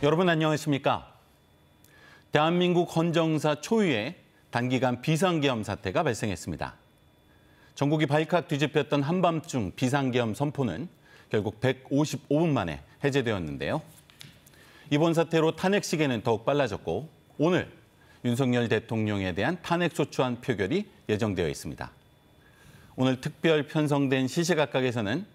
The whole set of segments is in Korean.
여러분 안녕하십니까? 대한민국 헌정사 초유의 단기간 비상계엄 사태가 발생했습니다. 전국이 발칵 뒤집혔던 한밤중 비상계엄 선포는 결국 155분 만에 해제되었는데요. 이번 사태로 탄핵 시계는 더욱 빨라졌고 오늘 윤석열 대통령에 대한 탄핵소추안 표결이 예정되어 있습니다. 오늘 특별 편성된 시시각각에서는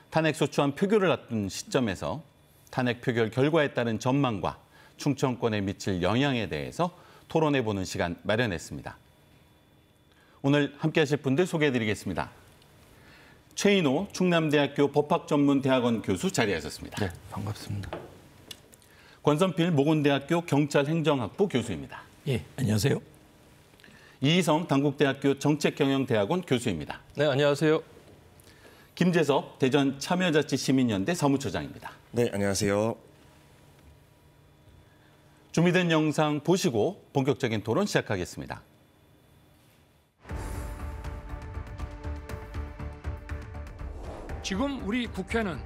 탄핵소추안 표결을 앞둔 시점에서 탄핵 표결 결과에 따른 전망과 충청권에 미칠 영향에 대해서 토론해보는 시간 마련했습니다. 오늘 함께하실 분들 소개해드리겠습니다. 최인호 충남대학교 법학전문대학원 교수 자리하셨습니다. 네, 반갑습니다. 권선필 모건대학교 경찰행정학부 교수입니다. 예, 안녕하세요. 이희성 당국대학교 정책경영대학원 교수입니다. 네, 안녕하세요. 김재섭 대전 참여자치시민연대 사무처장입니다. 네, 안녕하세요. 준비된 영상 보시고 본격적인 토론 시작하겠습니다. 지금 우리 국회는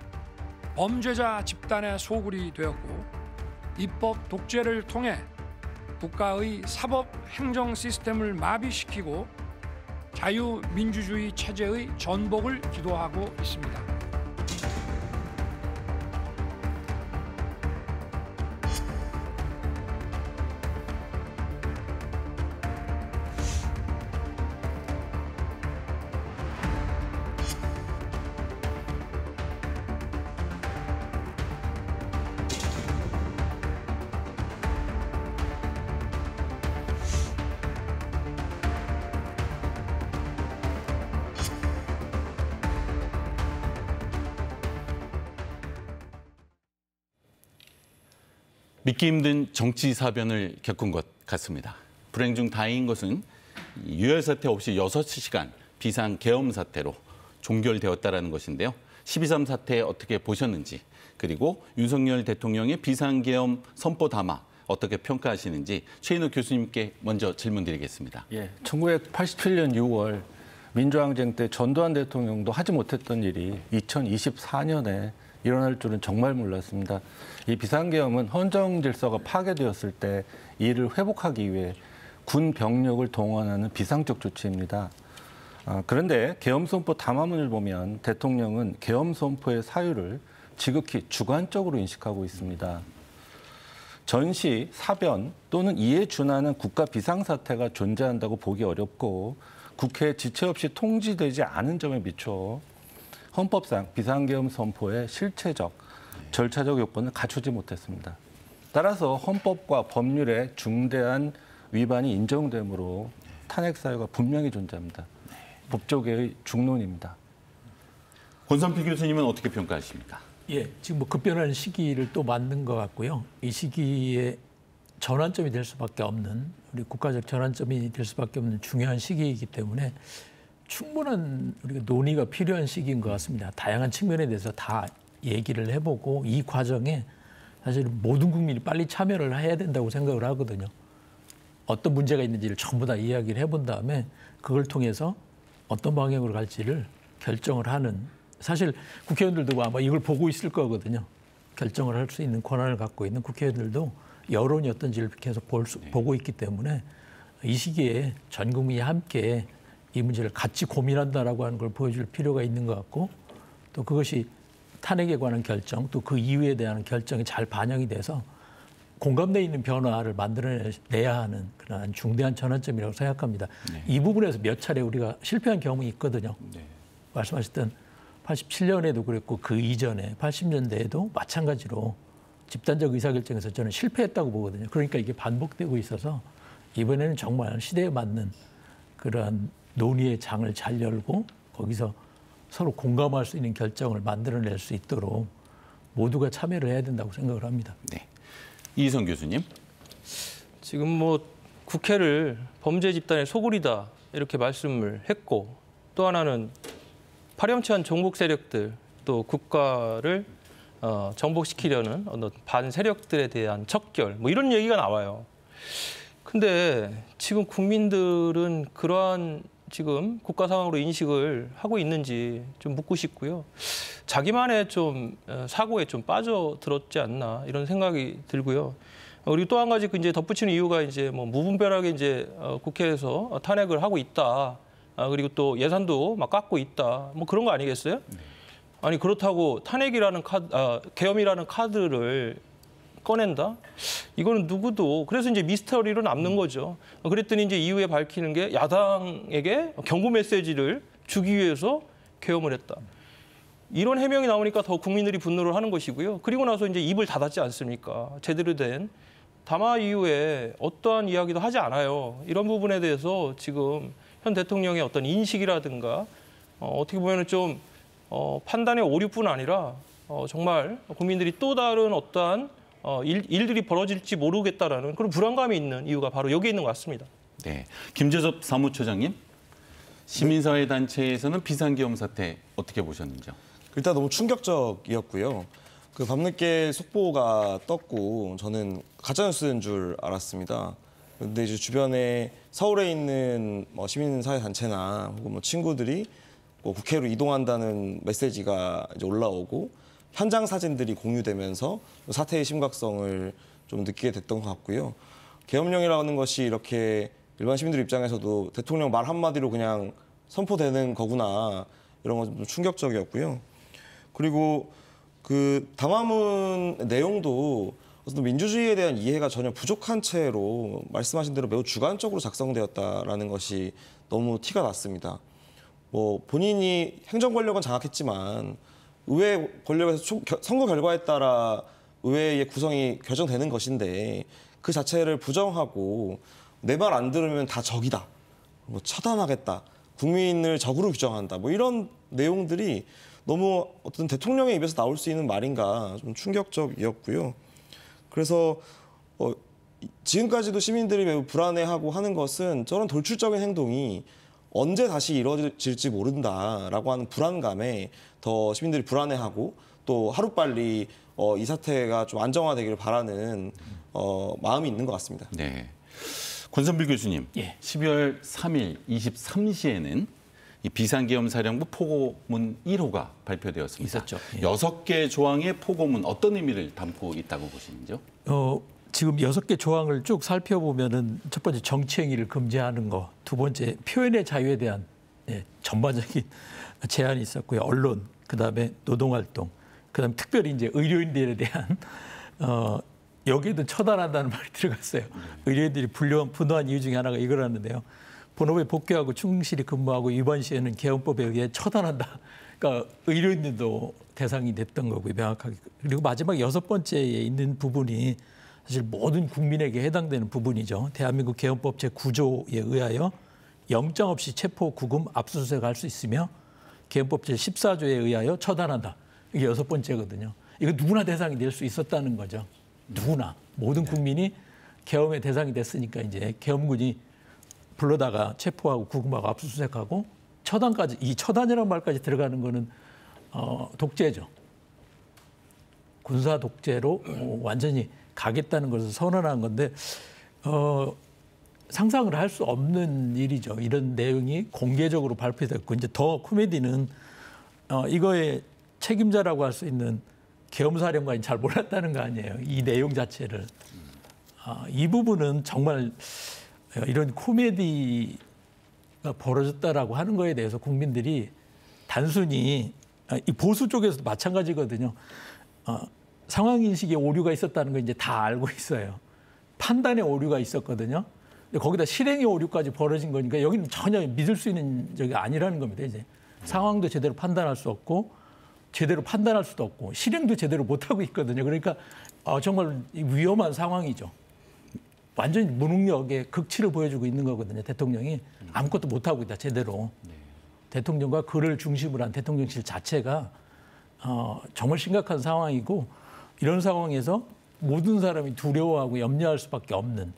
범죄자 집단의 소굴이 되었고 입법 독재를 통해 국가의 사법 행정 시스템을 마비시키고 자유민주주의 체제의 전복을 기도하고 있습니다. 믿기 힘든 정치 사변을 겪은 것 같습니다. 불행 중 다행인 것은 유혈 사태 없이 6시간 비상 계엄 사태로 종결되었다는 것인데요. 12.3 사태 어떻게 보셨는지, 그리고 윤석열 대통령의 비상 계엄 선포 담화 어떻게 평가하시는지 최인호 교수님께 먼저 질문드리겠습니다. 예, 1987년 6월 민주항쟁 때 전두환 대통령도 하지 못했던 일이 2024년에 일어날 줄은 정말 몰랐습니다. 이 비상계엄은 헌정 질서가 파괴되었을 때 이를 회복하기 위해 군 병력을 동원하는 비상적 조치입니다. 그런데 계엄 선포 담화문을 보면 대통령은 계엄 선포의 사유를 지극히 주관적으로 인식하고 있습니다. 전시, 사변 또는 이에 준하는 국가 비상사태가 존재한다고 보기 어렵고 국회에 지체 없이 통지되지 않은 점에 비춰 헌법상 비상계엄 선포의 실체적, 절차적 요건을 갖추지 못했습니다. 따라서 헌법과 법률의 중대한 위반이 인정되므로 탄핵 사유가 분명히 존재합니다. 법조계의 중론입니다. 권선필 교수님은 어떻게 평가하십니까? 예, 지금 뭐 급변하는 시기를 또 만든 것 같고요. 이 시기에 전환점이 될 수밖에 없는, 우리 국가적 전환점이 될 수밖에 없는 중요한 시기이기 때문에 충분한 우리가 논의가 필요한 시기인 것 같습니다. 다양한 측면에 대해서 다 얘기를 해보고 이 과정에 사실 모든 국민이 빨리 참여를 해야 된다고 생각을 하거든요. 어떤 문제가 있는지를 전부 다 이야기를 해본 다음에 그걸 통해서 어떤 방향으로 갈지를 결정을 하는, 사실 국회의원들도 아마 이걸 보고 있을 거거든요. 결정을 할 수 있는 권한을 갖고 있는 국회의원들도 여론이 어떤지를 계속 보고 있기 때문에 이 시기에 전 국민이 함께 이 문제를 같이 고민한다라고 하는 걸 보여줄 필요가 있는 것 같고, 또 그것이 탄핵에 관한 결정, 또 그 이유에 대한 결정이 잘 반영이 돼서 공감대 있는 변화를 만들어내야 하는 그런 중대한 전환점이라고 생각합니다. 네. 이 부분에서 몇 차례 우리가 실패한 경험이 있거든요. 네. 말씀하셨던 87년에도 그랬고 그 이전에 80년대에도 마찬가지로 집단적 의사결정에서 저는 실패했다고 보거든요. 그러니까 이게 반복되고 있어서 이번에는 정말 시대에 맞는 그러한 논의의 장을 잘 열고 거기서 서로 공감할 수 있는 결정을 만들어낼 수 있도록 모두가 참여를 해야 된다고 생각을 합니다. 네, 이희성 교수님. 지금 뭐 국회를 범죄 집단의 소굴이다 이렇게 말씀을 했고, 또 하나는 파렴치한 종북 세력들, 또 국가를 정복시키려는 어떤 반 세력들에 대한 척결, 뭐 이런 얘기가 나와요. 근데 지금 국민들은 그러한 지금 국가 상황으로 인식을 하고 있는지 좀 묻고 싶고요. 자기만의 좀 사고에 좀 빠져들었지 않나 이런 생각이 들고요. 그리고 또 한 가지 이제 덧붙이는 이유가 이제 뭐 무분별하게 이제 국회에서 탄핵을 하고 있다. 그리고 또 예산도 막 깎고 있다. 뭐 그런 거 아니겠어요? 아니 그렇다고 탄핵이라는 계엄이라는 카드를 꺼낸다? 이거는 누구도 그래서 이제 미스터리로 남는 거죠. 그랬더니 이제 이후에 밝히는 게 야당에게 경고 메시지를 주기 위해서 계엄을 했다. 이런 해명이 나오니까 더 국민들이 분노를 하는 것이고요. 그리고 나서 이제 입을 닫았지 않습니까? 제대로 된 담화 이후에 어떠한 이야기도 하지 않아요. 이런 부분에 대해서 지금 현 대통령의 어떤 인식이라든가 어떻게 보면은 좀 판단의 오류뿐 아니라 정말 국민들이 또 다른 어떠한 일들이 벌어질지 모르겠다라는 그런 불안감이 있는 이유가 바로 여기에 있는 것 같습니다. 네, 김재섭 사무처장님, 시민사회 단체에서는 비상계엄 사태 어떻게 보셨는지요? 일단 너무 충격적이었고요. 그 밤늦게 속보가 떴고 저는 가짜뉴스인 줄 알았습니다. 근데 이제 주변에 서울에 있는 시민사회 단체나 혹은 뭐 친구들이 국회로 이동한다는 메시지가 이제 올라오고 현장 사진들이 공유되면서 사태의 심각성을 좀 느끼게 됐던 것 같고요. 계엄령이라는 것이 이렇게 일반 시민들 입장에서도 대통령 말 한마디로 그냥 선포되는 거구나 이런 건 좀 충격적이었고요. 그리고 그 담화문 내용도 어떤 민주주의에 대한 이해가 전혀 부족한 채로 말씀하신 대로 매우 주관적으로 작성되었다라는 것이 너무 티가 났습니다. 뭐 본인이 행정 권력은 장악했지만 의회 권력에서 선거 결과에 따라 의회의 구성이 결정되는 것인데 그 자체를 부정하고 내 말 안 들으면 다 적이다, 뭐 처단하겠다, 국민을 적으로 규정한다, 뭐 이런 내용들이 너무 어떤 대통령의 입에서 나올 수 있는 말인가 좀 충격적이었고요. 그래서 지금까지도 시민들이 매우 불안해하고 하는 것은 저런 돌출적인 행동이 언제 다시 이루어질지 모른다라고 하는 불안감에 더 시민들이 불안해하고 또 하루빨리 이 사태가 좀 안정화되기를 바라는 마음이 있는 것 같습니다. 네, 권선필 교수님, 예. 12월 3일 23시에는 이 비상계엄사령부 포고문 1호가 발표되었습니다. 있었죠. 예. 6개 조항의 포고문 어떤 의미를 담고 있다고 보시는지요? 지금 6개 조항을 쭉 살펴보면은 첫 번째 정치행위를 금지하는 거, 두 번째 표현의 자유에 대한 전반적인 제한이 있었고요. 언론, 그다음에 노동활동, 그다음에 특별히 이제 의료인들에 대한 여기에도 처단한다는 말이 들어갔어요. 의료인들이 분노한 이유 중에 하나가 이거라는데요. 본업에 복귀하고 충실히 근무하고 이번 시에는 계엄법에 의해 처단한다. 그러니까 의료인들도 대상이 됐던 거고요, 명확하게. 그리고 마지막 6번째에 있는 부분이 사실 모든 국민에게 해당되는 부분이죠. 대한민국 계엄법 제9조에 의하여 영장 없이 체포, 구금, 압수수색할 수 있으며 계엄법 제14조에 의하여 처단한다. 이게 6번째거든요. 이거 누구나 대상이 될 수 있었다는 거죠. 누구나. 모든 국민이 계엄의 대상이 됐으니까 이제 계엄군이 불러다가 체포하고 구금하고 압수수색하고 처단까지, 이 처단이라는 말까지 들어가는 거는 독재죠. 군사 독재로 완전히 가겠다는 것을 선언한 건데 상상을 할 수 없는 일이죠. 이런 내용이 공개적으로 발표됐고, 이제 더 코미디는 이거의 책임자라고 할 수 있는 계엄사령관이 잘 몰랐다는 거 아니에요. 이 내용 자체를. 이 부분은 정말 이런 코미디가 벌어졌다라고 하는 거에 대해서 국민들이 단순히 이 보수 쪽에서도 마찬가지거든요. 상황인식에 오류가 있었다는 거 이제 다 알고 있어요. 판단에 오류가 있었거든요. 근데 거기다 실행의 오류까지 벌어진 거니까 여기는 전혀 믿을 수 있는 적이 아니라는 겁니다. 이제 상황도 제대로 판단할 수 없고 제대로 판단할 수도 없고 실행도 제대로 못하고 있거든요. 그러니까 정말 위험한 상황이죠. 완전히 무능력의 극치를 보여주고 있는 거거든요. 대통령이 아무것도 못하고 있다, 제대로. 대통령과 그를 중심으로 한 대통령실 자체가 정말 심각한 상황이고, 이런 상황에서 모든 사람이 두려워하고 염려할 수밖에 없는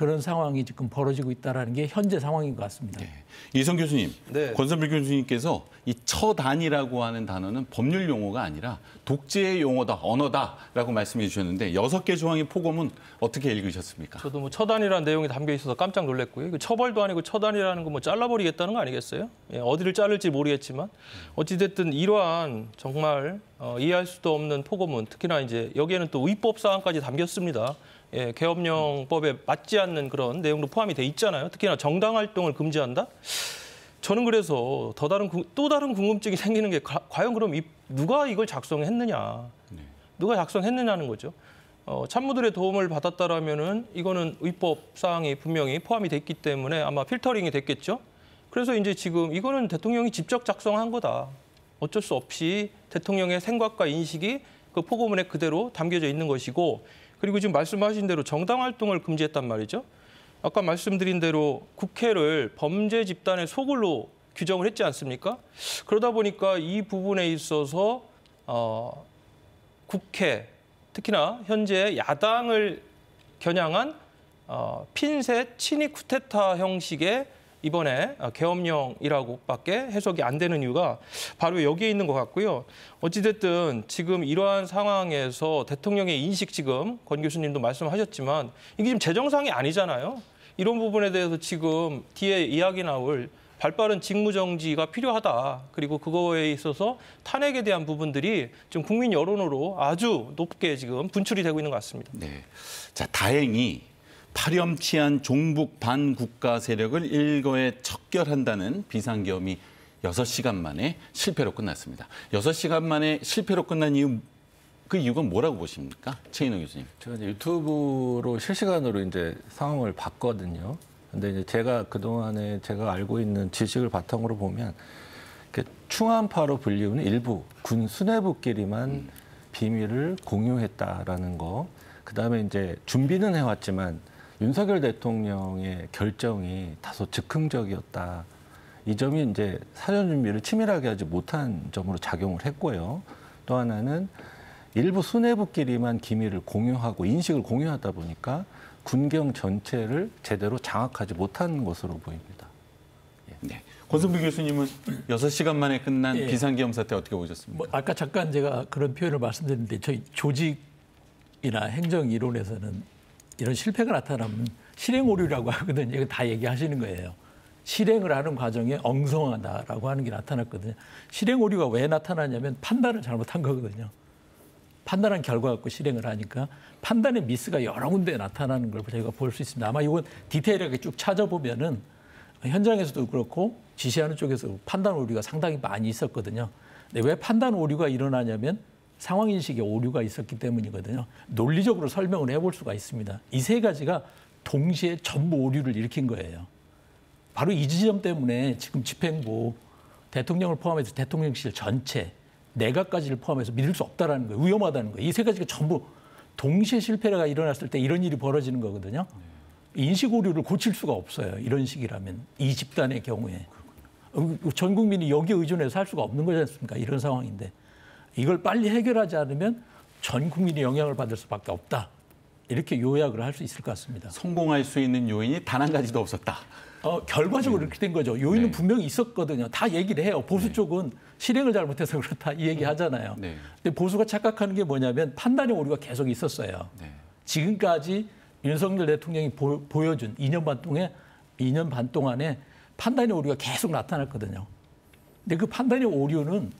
그런 상황이 지금 벌어지고 있다는 게 현재 상황인 것 같습니다. 네. 이성 교수님, 네. 권선필 교수님께서 이 처단이라고 하는 단어는 법률 용어가 아니라 독재의 용어다, 언어다라고 말씀해 주셨는데 6개 조항의 포고문 어떻게 읽으셨습니까? 저도 뭐 처단이라는 내용이 담겨 있어서 깜짝 놀랐고요. 이거 처벌도 아니고 처단이라는 거 뭐 잘라버리겠다는 거 아니겠어요? 예, 어디를 자를지 모르겠지만 어찌됐든 이러한 정말 이해할 수도 없는 포고문, 특히나 이제 여기에는 또 의법 사항까지 담겼습니다. 예, 계엄령법에 맞지 않는 그런 내용도 포함이 돼 있잖아요. 특히나 정당 활동을 금지한다? 저는 그래서 또 다른 궁금증이 생기는 게 과연 그럼 누가 이걸 작성했느냐? 누가 작성했느냐는 거죠. 참모들의 도움을 받았다라면은 이거는 의법 사항이 분명히 포함이 돼 있기 때문에 아마 필터링이 됐겠죠. 그래서 이제 지금 이거는 대통령이 직접 작성한 거다. 어쩔 수 없이 대통령의 생각과 인식이 그 포고문에 그대로 담겨져 있는 것이고, 그리고 지금 말씀하신 대로 정당 활동을 금지했단 말이죠. 아까 말씀드린 대로 국회를 범죄 집단의 소굴로 규정을 했지 않습니까? 그러다 보니까 이 부분에 있어서 국회, 특히나 현재 야당을 겨냥한 핀셋 친위 쿠데타 형식의 이번에 계엄령이라고밖에 해석이 안 되는 이유가 바로 여기에 있는 것 같고요. 어찌됐든 지금 이러한 상황에서 대통령의 인식, 지금 권 교수님도 말씀하셨지만 이게 지금 제정상이 아니잖아요. 이런 부분에 대해서 지금 뒤에 이야기 나올 발빠른 직무정지가 필요하다. 그리고 그거에 있어서 탄핵에 대한 부분들이 지금 국민 여론으로 아주 높게 지금 분출이 되고 있는 것 같습니다. 네. 자, 다행히 파렴치한 종북 반국가 세력을 일거에 척결한다는 비상계엄이 6시간 만에 실패로 끝났습니다. 6시간 만에 실패로 끝난 이유, 그 이유가 뭐라고 보십니까? 최인호 교수님. 제가 이제 유튜브로 실시간으로 이제 상황을 봤거든요. 근데 이제 제가 그동안에 제가 알고 있는 지식을 바탕으로 보면 충암파로 불리우는 일부 군 수뇌부끼리만 비밀을 공유했다라는 거. 그다음에 이제 준비는 해왔지만 윤석열 대통령의 결정이 다소 즉흥적이었다. 이 점이 이제 사전 준비를 치밀하게 하지 못한 점으로 작용을 했고요. 또 하나는 일부 수뇌부끼리만 기밀을 공유하고 인식을 공유하다 보니까 군경 전체를 제대로 장악하지 못한 것으로 보입니다. 네. 권선필 교수님은 6시간 만에 끝난 예. 비상계엄 사태 어떻게 보셨습니까? 아까 잠깐 제가 그런 표현을 말씀드렸는데 저희 조직이나 행정 이론에서는 이런 실패가 나타나면 실행 오류라고 하거든요. 이거 다 얘기하시는 거예요. 실행을 하는 과정에 엉성하다라고 하는 게 나타났거든요. 실행 오류가 왜 나타나냐면 판단을 잘못한 거거든요. 판단한 결과 갖고 실행을 하니까 판단의 미스가 여러 군데에 나타나는 걸 저희가 볼 수 있습니다. 아마 이건 디테일하게 쭉 찾아보면은 현장에서도 그렇고 지시하는 쪽에서 판단 오류가 상당히 많이 있었거든요. 근데 왜 판단 오류가 일어나냐면 상황인식에 오류가 있었기 때문이거든요. 논리적으로 설명을 해볼 수가 있습니다. 이 세 가지가 동시에 전부 오류를 일으킨 거예요. 바로 이 지점 때문에 지금 집행부, 대통령을 포함해서 대통령실 전체, 내각까지를 포함해서 믿을 수 없다라는 거예요. 위험하다는 거예요. 이 세 가지가 전부 동시에 실패가 일어났을 때 이런 일이 벌어지는 거거든요. 인식 오류를 고칠 수가 없어요. 이런 식이라면. 이 집단의 경우에. 전 국민이 여기에 의존해서 살 수가 없는 거지 않습니까? 이런 상황인데. 이걸 빨리 해결하지 않으면 전 국민이 영향을 받을 수밖에 없다. 이렇게 요약을 할 수 있을 것 같습니다. 성공할 수 있는 요인이 단 한 가지도 없었다. 결과적으로 이렇게 된 거죠. 요인은 분명히 있었거든요. 다 얘기를 해요. 보수 쪽은 실행을 잘못해서 그렇다 이 얘기 하잖아요. 네. 근데 보수가 착각하는 게 뭐냐면 판단의 오류가 계속 있었어요. 네. 지금까지 윤석열 대통령이 보여준 2년 반 동안에 판단의 오류가 계속 나타났거든요. 근데 그 판단의 오류는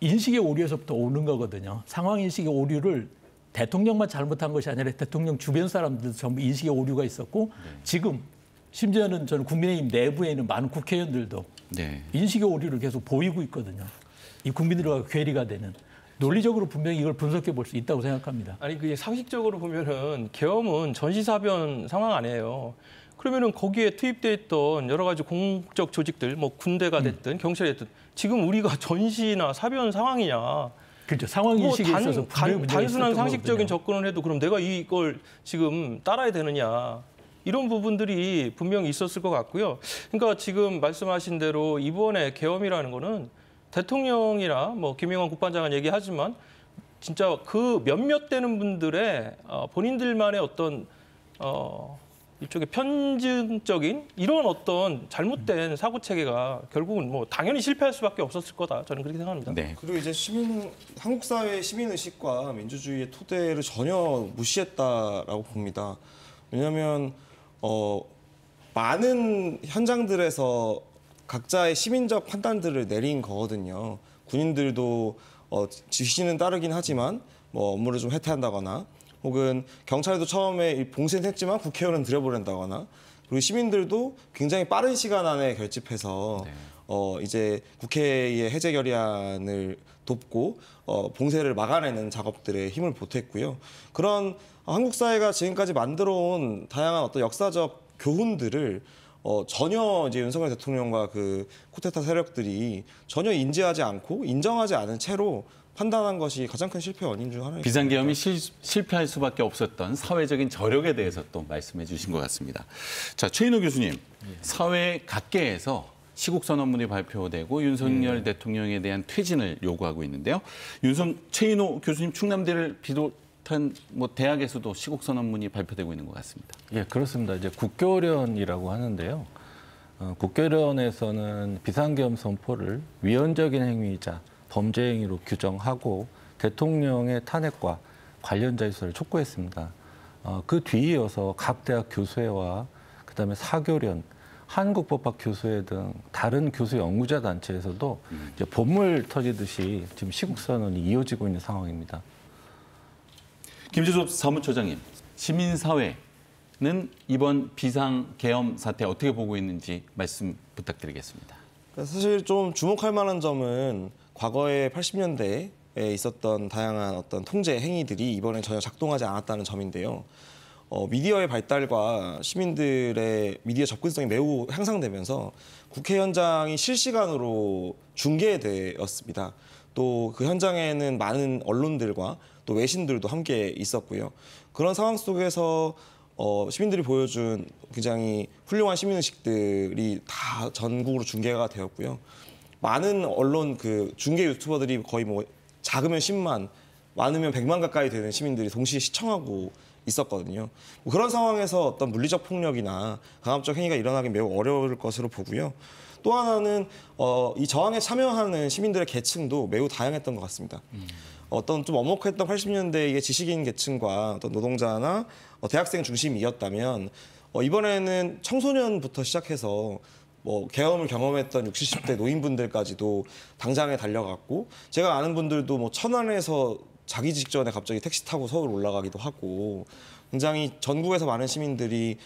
인식의 오류에서부터 오는 거거든요. 상황 인식의 오류를 대통령만 잘못한 것이 아니라 대통령 주변 사람들도 전부 인식의 오류가 있었고 지금 심지어는 저는 국민의힘 내부에 있는 많은 국회의원들도 네. 인식의 오류를 계속 보이고 있거든요. 이 국민들과 괴리가 되는. 논리적으로 분명히 이걸 분석해 볼 수 있다고 생각합니다. 아니 그게 상식적으로 보면은 계엄은 전시사변 상황 아니에요. 그러면은 거기에 투입돼 있던 여러 가지 공적 조직들, 뭐 군대가 됐든 경찰이 됐든 지금 우리가 전시나 사변 상황이냐? 그렇죠. 상황 인식에 있어서 분명히 문제가 단순한 있었던 상식적인 거거든요. 접근을 해도 그럼 내가 이걸 지금 따라야 되느냐? 이런 부분들이 분명히 있었을 것 같고요. 그러니까 지금 말씀하신 대로 이번에 계엄이라는 거는 대통령이나 뭐 김영환 국방장은 얘기하지만 진짜 그 몇몇 되는 분들의 본인들만의 어떤 일종의 편증적인 이런 어떤 잘못된 사고 체계가 결국은 뭐 당연히 실패할 수밖에 없었을 거다. 저는 그렇게 생각합니다. 네. 그리고 이제 한국 사회의 시민 의식과 민주주의의 토대를 전혀 무시했다라고 봅니다. 왜냐하면 많은 현장들에서 각자의 시민적 판단들을 내린 거거든요. 군인들도 지시는 따르긴 하지만 뭐 업무를 좀 해태한다거나, 혹은 경찰도 처음에 봉쇄는 했지만 국회의원은 들여보낸다거나, 그리고 시민들도 굉장히 빠른 시간 안에 결집해서 이제 국회의 해제 결의안을 돕고 봉쇄를 막아내는 작업들에 힘을 보탰고요. 그런 한국 사회가 지금까지 만들어온 다양한 어떤 역사적 교훈들을 전혀 이제 윤석열 대통령과 그 쿠데타 세력들이 전혀 인지하지 않고 인정하지 않은 채로 판단한 것이 가장 큰 실패 원인 중 하나입니다. 비상계엄이 실패할 수밖에 없었던 사회적인 저력에 대해서 또 말씀해 주신 것 같습니다. 자, 최인호 교수님, 사회 각계에서 시국선언문이 발표되고 윤석열 대통령에 대한 퇴진을 요구하고 있는데요. 최인호 교수님 충남대를 비롯한 뭐 대학에서도 시국선언문이 발표되고 있는 것 같습니다. 예, 그렇습니다. 이제 국교련이라고 하는데요. 국교련에서는 비상계엄 선포를 위헌적인 행위이자 범죄 행위로 규정하고 대통령의 탄핵과 관련자 수사를 촉구했습니다. 그 뒤이어서 각 대학 교수회와 그다음에 사교련, 한국법학 교수회 등 다른 교수 연구자 단체에서도 이제 봇물 터지듯이 지금 시국선언이 이어지고 있는 상황입니다. 김재섭 사무처장님, 시민사회는 이번 비상계엄 사태 어떻게 보고 있는지 말씀 부탁드리겠습니다. 사실 좀 주목할 만한 점은 과거에 80년대에 있었던 다양한 어떤 통제 행위들이 이번에 전혀 작동하지 않았다는 점인데요. 미디어의 발달과 시민들의 미디어 접근성이 매우 향상되면서 국회 현장이 실시간으로 중계되었습니다. 또 그 현장에는 많은 언론들과 또 외신들도 함께 있었고요. 그런 상황 속에서 시민들이 보여준 굉장히 훌륭한 시민의식들이 다 전국으로 중계가 되었고요. 많은 언론 그 중계 유튜버들이 거의 뭐 작으면 10만, 많으면 100만 가까이 되는 시민들이 동시에 시청하고 있었거든요. 그런 상황에서 어떤 물리적 폭력이나 강압적 행위가 일어나기 매우 어려울 것으로 보고요. 또 하나는 이 저항에 참여하는 시민들의 계층도 매우 다양했던 것 같습니다. 어떤 좀 엄혹했던 80년대의 지식인 계층과 어떤 노동자나 대학생 중심이었다면 이번에는 청소년부터 시작해서 뭐 계엄을 경험했던 60, 70대 노인분들까지도 당장에 달려갔고, 제가 아는 분들도 뭐 천안에서 자기 직전에 갑자기 택시 타고 서울 올라가기도 하고, 굉장히 전국에서 많은 시민들이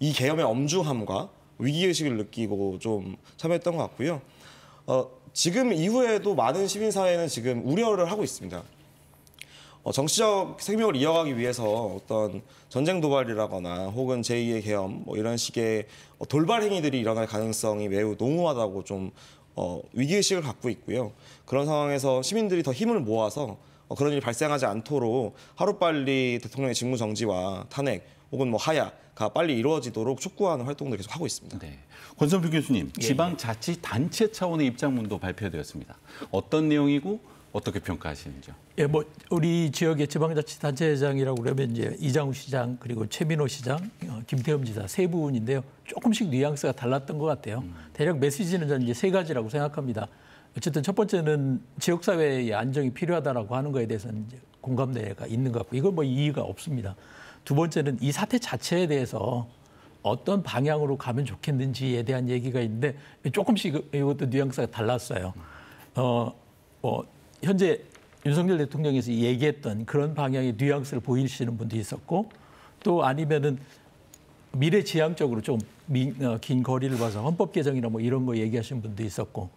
이 계엄의 엄중함과 위기의식을 느끼고 좀 참여했던 것 같고요. 지금 이후에도 많은 시민사회는 지금 우려를 하고 있습니다. 정치적 생명을 이어가기 위해서 어떤 전쟁 도발이라거나 혹은 제2의 계엄 뭐 이런 식의 돌발 행위들이 일어날 가능성이 매우 농후하다고 좀 위기의식을 갖고 있고요. 그런 상황에서 시민들이 더 힘을 모아서 그런 일이 발생하지 않도록 하루빨리 대통령의 직무정지와 탄핵 혹은 뭐 하야가 빨리 이루어지도록 촉구하는 활동도 계속 하고 있습니다. 네. 권선표 교수님, 지방자치단체 차원의 입장문도 발표되었습니다. 어떤 내용이고 어떻게 평가하시는지요? 예, 뭐 우리 지역의 지방자치단체장이라고 그러면 이제 이장우 시장 그리고 최민호 시장, 김태흠 지사 세 분인데요. 조금씩 뉘앙스가 달랐던 것 같아요. 대략 메시지는 저는 이제 세 가지라고 생각합니다. 어쨌든 첫 번째는 지역사회의 안정이 필요하다라고 하는 거에 대해서는 이제 공감대가 있는 것 같고, 이건 뭐 이의가 없습니다. 두 번째는 이 사태 자체에 대해서 어떤 방향으로 가면 좋겠는지에 대한 얘기가 있는데 조금씩 이것도 뉘앙스가 달랐어요. 현재 윤석열 대통령에서 얘기했던 그런 방향의 뉘앙스를 보이시는 분도 있었고, 또 아니면은 미래지향적으로 좀 긴 거리를 봐서 헌법 개정이나 뭐 이런 거 얘기하시는 분도 있었고,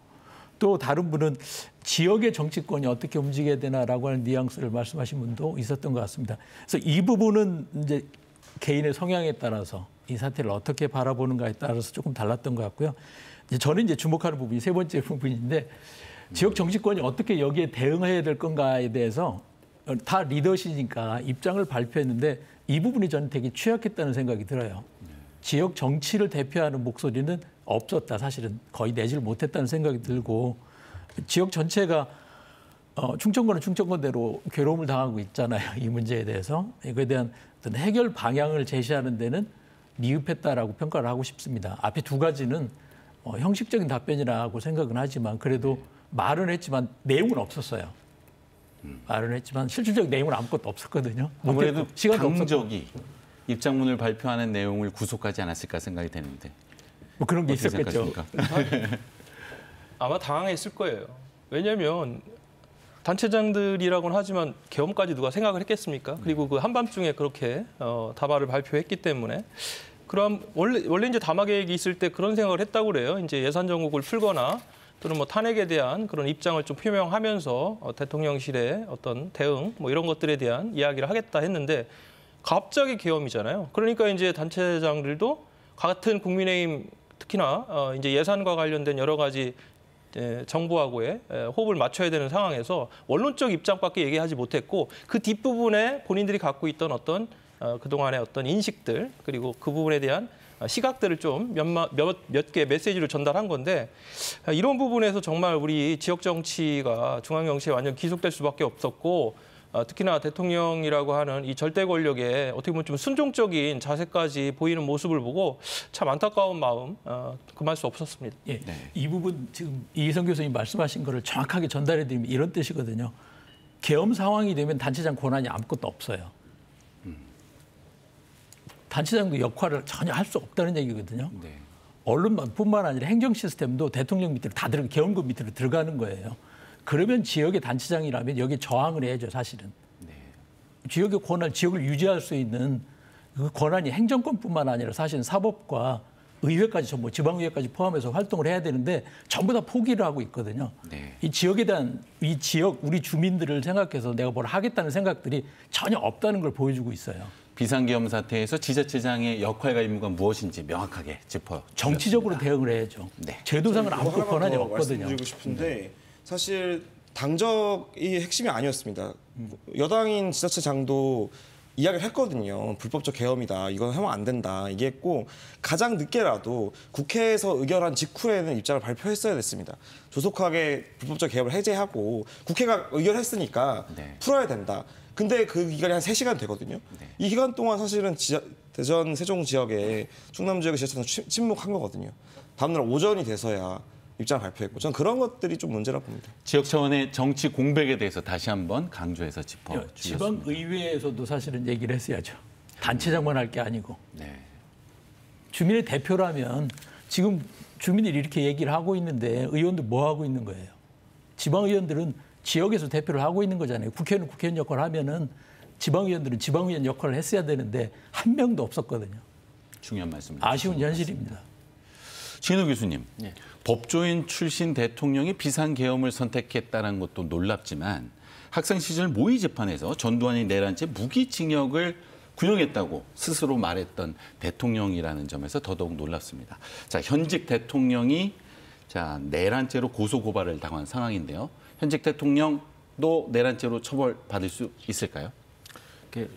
또 다른 분은 지역의 정치권이 어떻게 움직여야 되나라고 하는 뉘앙스를 말씀하신 분도 있었던 것 같습니다. 그래서 이 부분은 이제 개인의 성향에 따라서 이 사태를 어떻게 바라보는가에 따라서 조금 달랐던 것 같고요. 저는 이제 주목하는 부분이 세 번째 부분인데, 지역 정치권이 어떻게 여기에 대응해야 될 건가에 대해서 다 리더시니까 입장을 발표했는데 이 부분이 저는 되게 취약했다는 생각이 들어요. 지역 정치를 대표하는 목소리는 없었다. 사실은 거의 내지를 못했다는 생각이 들고, 지역 전체가 충청권은 충청권대로 괴로움을 당하고 있잖아요. 이 문제에 대해서. 이거에 대한 어떤 해결 방향을 제시하는 데는 미흡했다라고 평가를 하고 싶습니다. 앞에 두 가지는 형식적인 답변이라고 생각은 하지만 그래도 말은 했지만 내용은 없었어요. 말은 했지만 실질적 내용은 아무것도 없었거든요. 아무래도 시간도 없었고. 당적이 입장문을 발표하는 내용을 구속하지 않았을까 생각이 되는데 뭐 그런 게 어떻게 있었겠죠. 생각하십니까? 아마 당황했을 거예요. 왜냐하면 단체장들이라고는 하지만 계엄까지 누가 생각을 했겠습니까? 그리고 그 한밤중에 그렇게 다발을 발표했기 때문에 그럼 원래 이제 담화 계획이 있을 때 그런 생각을 했다고 그래요. 이제 예산 정국을 풀거나 또는 뭐 탄핵에 대한 그런 입장을 좀 표명하면서 대통령실의 어떤 대응 뭐 이런 것들에 대한 이야기를 하겠다 했는데 갑자기 계엄이잖아요. 그러니까 이제 단체장들도 같은 국민의힘 특히나 이제 예산과 관련된 여러 가지 정부하고의 호흡을 맞춰야 되는 상황에서 원론적 입장밖에 얘기하지 못했고 그 뒷부분에 본인들이 갖고 있던 어떤 그동안의 어떤 인식들 그리고 그 부분에 대한 시각들을 좀 몇 개 메시지를 전달한 건데 이런 부분에서 정말 우리 지역 정치가 중앙 정치에 완전 기속될 수밖에 없었고 특히나 대통령이라고 하는 이 절대 권력에 어떻게 보면 좀 순종적인 자세까지 보이는 모습을 보고 참 안타까운 마음 금할 수 없었습니다. 예, 이 부분 지금 이희성 교수님 말씀하신 거를 정확하게 전달해 드리면 이런 뜻이거든요. 계엄 상황이 되면 단체장 권한이 아무것도 없어요. 단체장도 역할을 전혀 할 수 없다는 얘기거든요. 네. 언론뿐만 아니라 행정 시스템도 대통령 밑으로 다 계엄급 밑으로 들어가는 거예요. 그러면 지역의 단체장이라면 여기 저항을 해야죠, 사실은. 네. 지역의 권한, 지역을 유지할 수 있는 그 권한이 행정권뿐만 아니라 사실은 사법과 의회까지, 뭐 지방의회까지 포함해서 활동을 해야 되는데 전부 다 포기를 하고 있거든요. 네. 이 지역에 대한 이 지역, 우리 주민들을 생각해서 내가 뭘 하겠다는 생각들이 전혀 없다는 걸 보여주고 있어요. 비상계엄 사태에서 지자체장의 역할과 임무가 무엇인지 명확하게 짚어. 정치적으로 대응을 해야죠. 네. 제도상은 아무것도 하나만 권한이 더 없거든요. 말씀드리고 싶은데 사실 당적이 핵심이 아니었습니다. 여당인 지자체장도 이야기를 했거든요. 불법적 계엄이다. 이건 하면 안 된다. 얘기했고 가장 늦게라도 국회에서 의결한 직후에는 입장을 발표했어야 됐습니다. 조속하게 불법적 계엄을 해제하고 국회가 의결했으니까 네. 풀어야 된다. 근데 그 기간이 한 3시간 되거든요. 네. 이 기간 동안 사실은 대전, 세종 지역에 충남 지역의 지자체는 침묵한 거거든요. 다음날 오전이 돼서야 입장을 발표했고 저는 그런 것들이 좀 문제라고 봅니다. 지역 차원의 정치 공백에 대해서 다시 한번 강조해서 짚어주셨습니다. 지방의회에서도 사실은 얘기를 했어야죠. 단체장만 할 게 아니고. 네. 주민의 대표라면 지금 주민들이 이렇게 얘기를 하고 있는데 의원들 뭐 하고 있는 거예요? 지방의원들은 지역에서 대표를 하고 있는 거잖아요. 국회의원은 국회의원 역할을 하면은 지방의원들은 지방의원 역할을 했어야 되는데 한 명도 없었거든요. 중요한 말씀. 아쉬운 현실입니다. 진우 교수님, 법조인 출신 대통령이 비상계엄을 선택했다는 것도 놀랍지만 학생 시절 모의 재판에서 전두환이 내란 채 무기징역을 구형했다고 스스로 말했던 대통령이라는 점에서 더더욱 놀랍습니다. 자, 현직 대통령이 내란죄로 고소고발을 당한 상황인데요. 현직 대통령도 내란죄로 처벌받을 수 있을까요?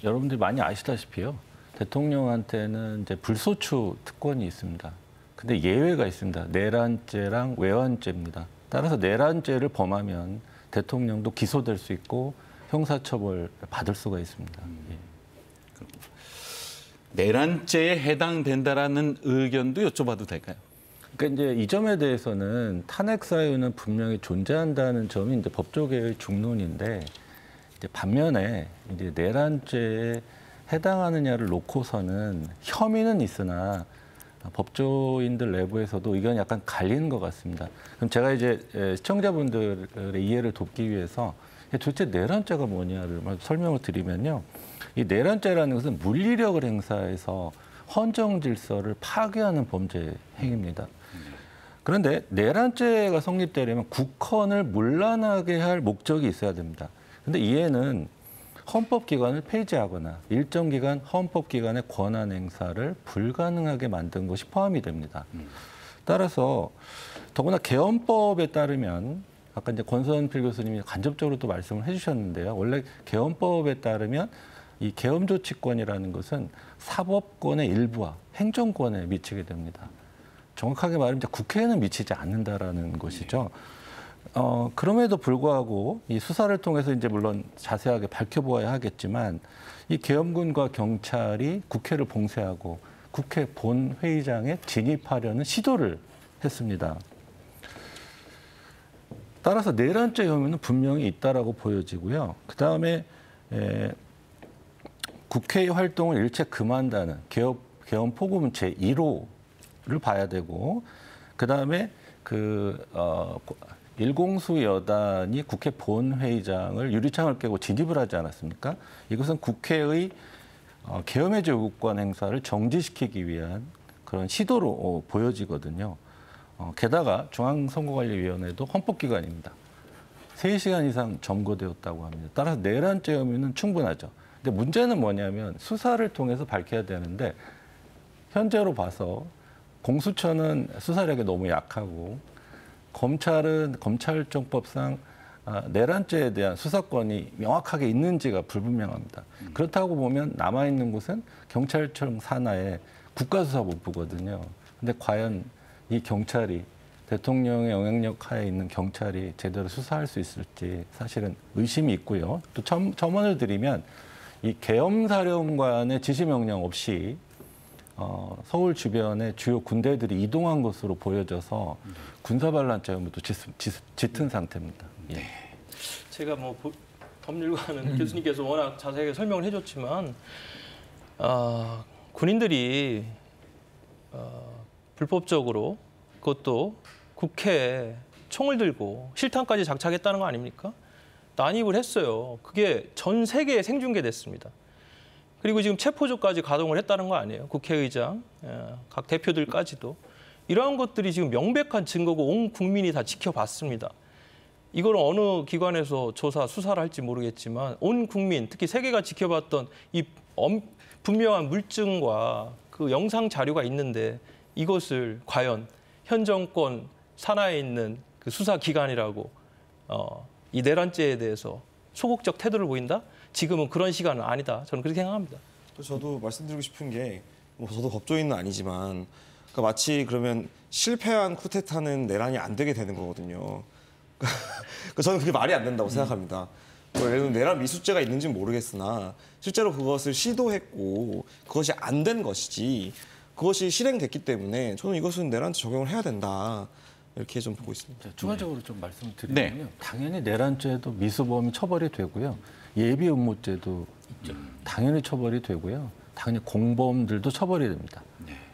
여러분들이 많이 아시다시피요. 대통령한테는 이제 불소추 특권이 있습니다. 근데 예외가 있습니다. 내란죄랑 외환죄입니다. 따라서 내란죄를 범하면 대통령도 기소될 수 있고 형사처벌 받을 수가 있습니다. 예. 내란죄에 해당된다라는 의견도 여쭤봐도 될까요? 그러니까 이제 이 점에 대해서는 탄핵 사유는 분명히 존재한다는 점이 이제 법조계의 중론인데 이제 반면에 이제 내란죄에 해당하느냐를 놓고서는 혐의는 있으나 법조인들 내부에서도 의견이 약간 갈리는 것 같습니다. 그럼 제가 이제 시청자분들의 이해를 돕기 위해서 도대체 내란죄가 뭐냐를 설명을 드리면요. 이 내란죄라는 것은 물리력을 행사해서 헌정 질서를 파괴하는 범죄 행위입니다. 그런데 내란죄가 성립되려면 국헌을 문란하게 할 목적이 있어야 됩니다. 그런데 이에는 헌법기관을 폐지하거나 일정 기간 헌법기관의 권한 행사를 불가능하게 만든 것이 포함이 됩니다. 따라서 더구나 계엄법에 따르면 아까 이제 권선필 교수님이 간접적으로 또 말씀을 해주셨는데요. 원래 계엄법에 따르면 이 계엄조치권이라는 것은 사법권의 일부와 행정권에 미치게 됩니다. 정확하게 말하면 국회에는 미치지 않는다라는 것이죠. 그럼에도 불구하고 이 수사를 통해서 이제 물론 자세하게 밝혀보아야 하겠지만 이 계엄군과 경찰이 국회를 봉쇄하고 국회 본회의장에 진입하려는 시도를 했습니다. 따라서 내란죄 혐의는 분명히 있다라고 보여지고요. 그다음에 국회의 활동을 일체 금한다는 계엄 포고문 제1호를 봐야 되고, 그다음에 일공수 여단이 국회 본회의장을 유리창을 깨고 진입을 하지 않았습니까? 이것은 국회의 계엄해제 요구권 행사를 정지시키기 위한 그런 시도로 보여지거든요. 게다가 중앙선거관리위원회도 헌법기관입니다. 3시간 이상 점거되었다고 합니다. 따라서 내란죄 혐의는 충분하죠. 근데 문제는 뭐냐면 수사를 통해서 밝혀야 되는데 현재로 봐서 공수처는 수사력이 너무 약하고 검찰은 검찰정법상 내란죄에 대한 수사권이 명확하게 있는지가 불분명합니다. 그렇다고 보면 남아있는 곳은 경찰청 산하의 국가수사본부거든요. 근데 과연 이 경찰이 대통령의 영향력 하에 있는 경찰이 제대로 수사할 수 있을지 사실은 의심이 있고요. 또 첨언을 드리면 이 계엄사령관의 지시명령 없이 서울 주변에 주요 군대들이 이동한 것으로 보여져서 군사반란죄 혐의도 짙은 상태입니다. 예. 제가 뭐 법률가는 교수님께서 워낙 자세하게 설명을 해줬지만 군인들이 불법적으로 그것도 국회에 총을 들고 실탄까지 장착했다는 거 아닙니까? 난입을 했어요. 그게 전 세계에 생중계됐습니다. 그리고 지금 체포조까지 가동을 했다는 거 아니에요. 국회의장, 각 대표들까지도. 이러한 것들이 지금 명백한 증거고 온 국민이 다 지켜봤습니다. 이걸 어느 기관에서 조사, 수사를 할지 모르겠지만 온 국민, 특히 세계가 지켜봤던 이 분명한 물증과 그 영상 자료가 있는데 이것을 과연 현 정권 산하에 있는 그 수사기관이라고 이 내란죄에 대해서 소극적 태도를 보인다? 지금은 그런 시간은 아니다. 저는 그렇게 생각합니다. 저도 말씀드리고 싶은 게 저도 법조인은 아니지만 그러니까 마치 그러면 실패한 쿠데타는 내란이 안 되게 되는 거거든요. 그러니까 저는 그게 말이 안 된다고 생각합니다. 예를 들면 내란 미수죄가 있는지는 모르겠으나 실제로 그것을 시도했고 그것이 안 된 것이지 그것이 실행됐기 때문에 저는 이것은 내란죄 적용을 해야 된다. 이렇게 좀 보고 있습니다. 추가적으로 좀 말씀드리면요. 당연히 내란죄도 미수범이 처벌이 되고요. 예비 음모죄도 당연히 처벌이 되고요. 당연히 공범들도 처벌이 됩니다.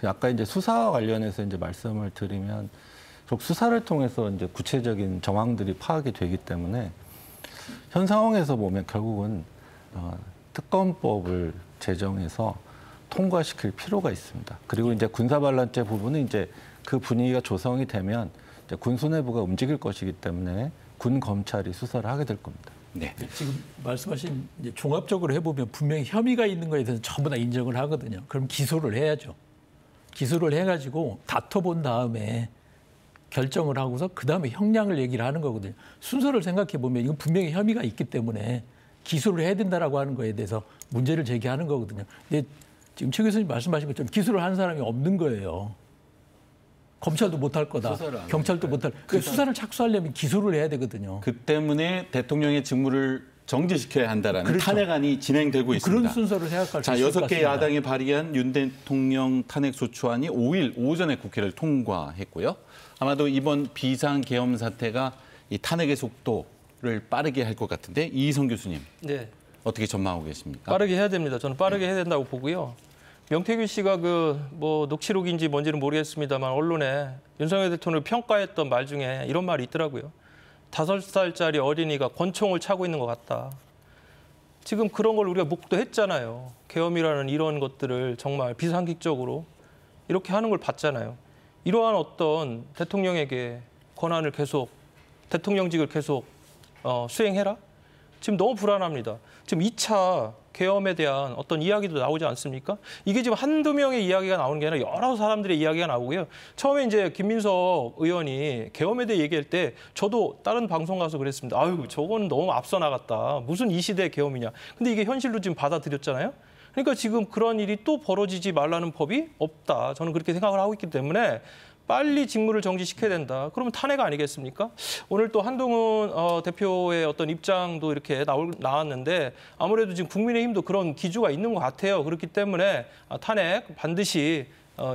아까 이제 수사와 관련해서 이제 말씀을 드리면 수사를 통해서 이제 구체적인 정황들이 파악이 되기 때문에 현 상황에서 보면 결국은 특검법을 제정해서 통과시킬 필요가 있습니다. 그리고 이제 군사반란죄 부분은 이제 그 분위기가 조성이 되면 이제 군수 내부가 움직일 것이기 때문에 군 검찰이 수사를 하게 될 겁니다. 네. 지금 말씀하신 이제 종합적으로 해보면 분명히 혐의가 있는 거에 대해서 전부 다 인정을 하거든요. 그럼 기소를 해야죠. 기소를 해가지고 다퉈본 다음에 결정을 하고서 그 다음에 형량을 얘기를 하는 거거든요. 순서를 생각해 보면 이건 분명히 혐의가 있기 때문에 기소를 해야 된다라고 하는 거에 대해서 문제를 제기하는 거거든요. 근데 지금 최 교수님 말씀하신 것처럼 기소를 하는 사람이 없는 거예요. 검찰도 못할 거다. 경찰도 못할. 그러니까 수사를 착수하려면 기소를 해야 되거든요. 그 때문에 대통령의 직무를 정지시켜야 한다라는 그렇죠. 탄핵안이 진행되고 있습니다. 그런 순서를 생각할 수 있을 것 6개 같습니다. 야당이 발의한 윤 대통령 탄핵소추안이 5일 오전에 국회를 통과했고요. 아마도 이번 비상계엄 사태가 이 탄핵의 속도를 빠르게 할 것 같은데 이희성 교수님 네. 어떻게 전망하고 계십니까? 빠르게 해야 됩니다. 저는 빠르게 해야 된다고 보고요. 명태균 씨가 녹취록인지 뭔지는 모르겠습니다만 언론에 윤석열 대통령을 평가했던 말 중에 이런 말이 있더라고요. 5살짜리 어린이가 권총을 차고 있는 것 같다. 지금 그런 걸 우리가 목도했잖아요. 계엄이라는 이런 것들을 정말 비상식적으로 이렇게 하는 걸 봤잖아요. 이러한 어떤 대통령에게 권한을 계속, 대통령직을 계속 수행해라? 지금 너무 불안합니다. 지금 2차 계엄에 대한 어떤 이야기도 나오지 않습니까? 이게 지금 한두 명의 이야기가 나오는 게 아니라 여러 사람들의 이야기가 나오고요. 처음에 이제 김민석 의원이 계엄에 대해 얘기할 때 저도 다른 방송 가서 그랬습니다. 아유, 저건 너무 앞서 나갔다. 무슨 이 시대의 계엄이냐. 근데 이게 현실로 지금 받아들였잖아요. 그러니까 지금 그런 일이 또 벌어지지 말라는 법이 없다. 저는 그렇게 생각을 하고 있기 때문에 빨리 직무를 정지시켜야 된다. 그러면 탄핵 아니겠습니까? 오늘 또 한동훈 대표의 어떤 입장도 이렇게 나왔는데 아무래도 지금 국민의힘도 그런 기조가 있는 것 같아요. 그렇기 때문에 탄핵 반드시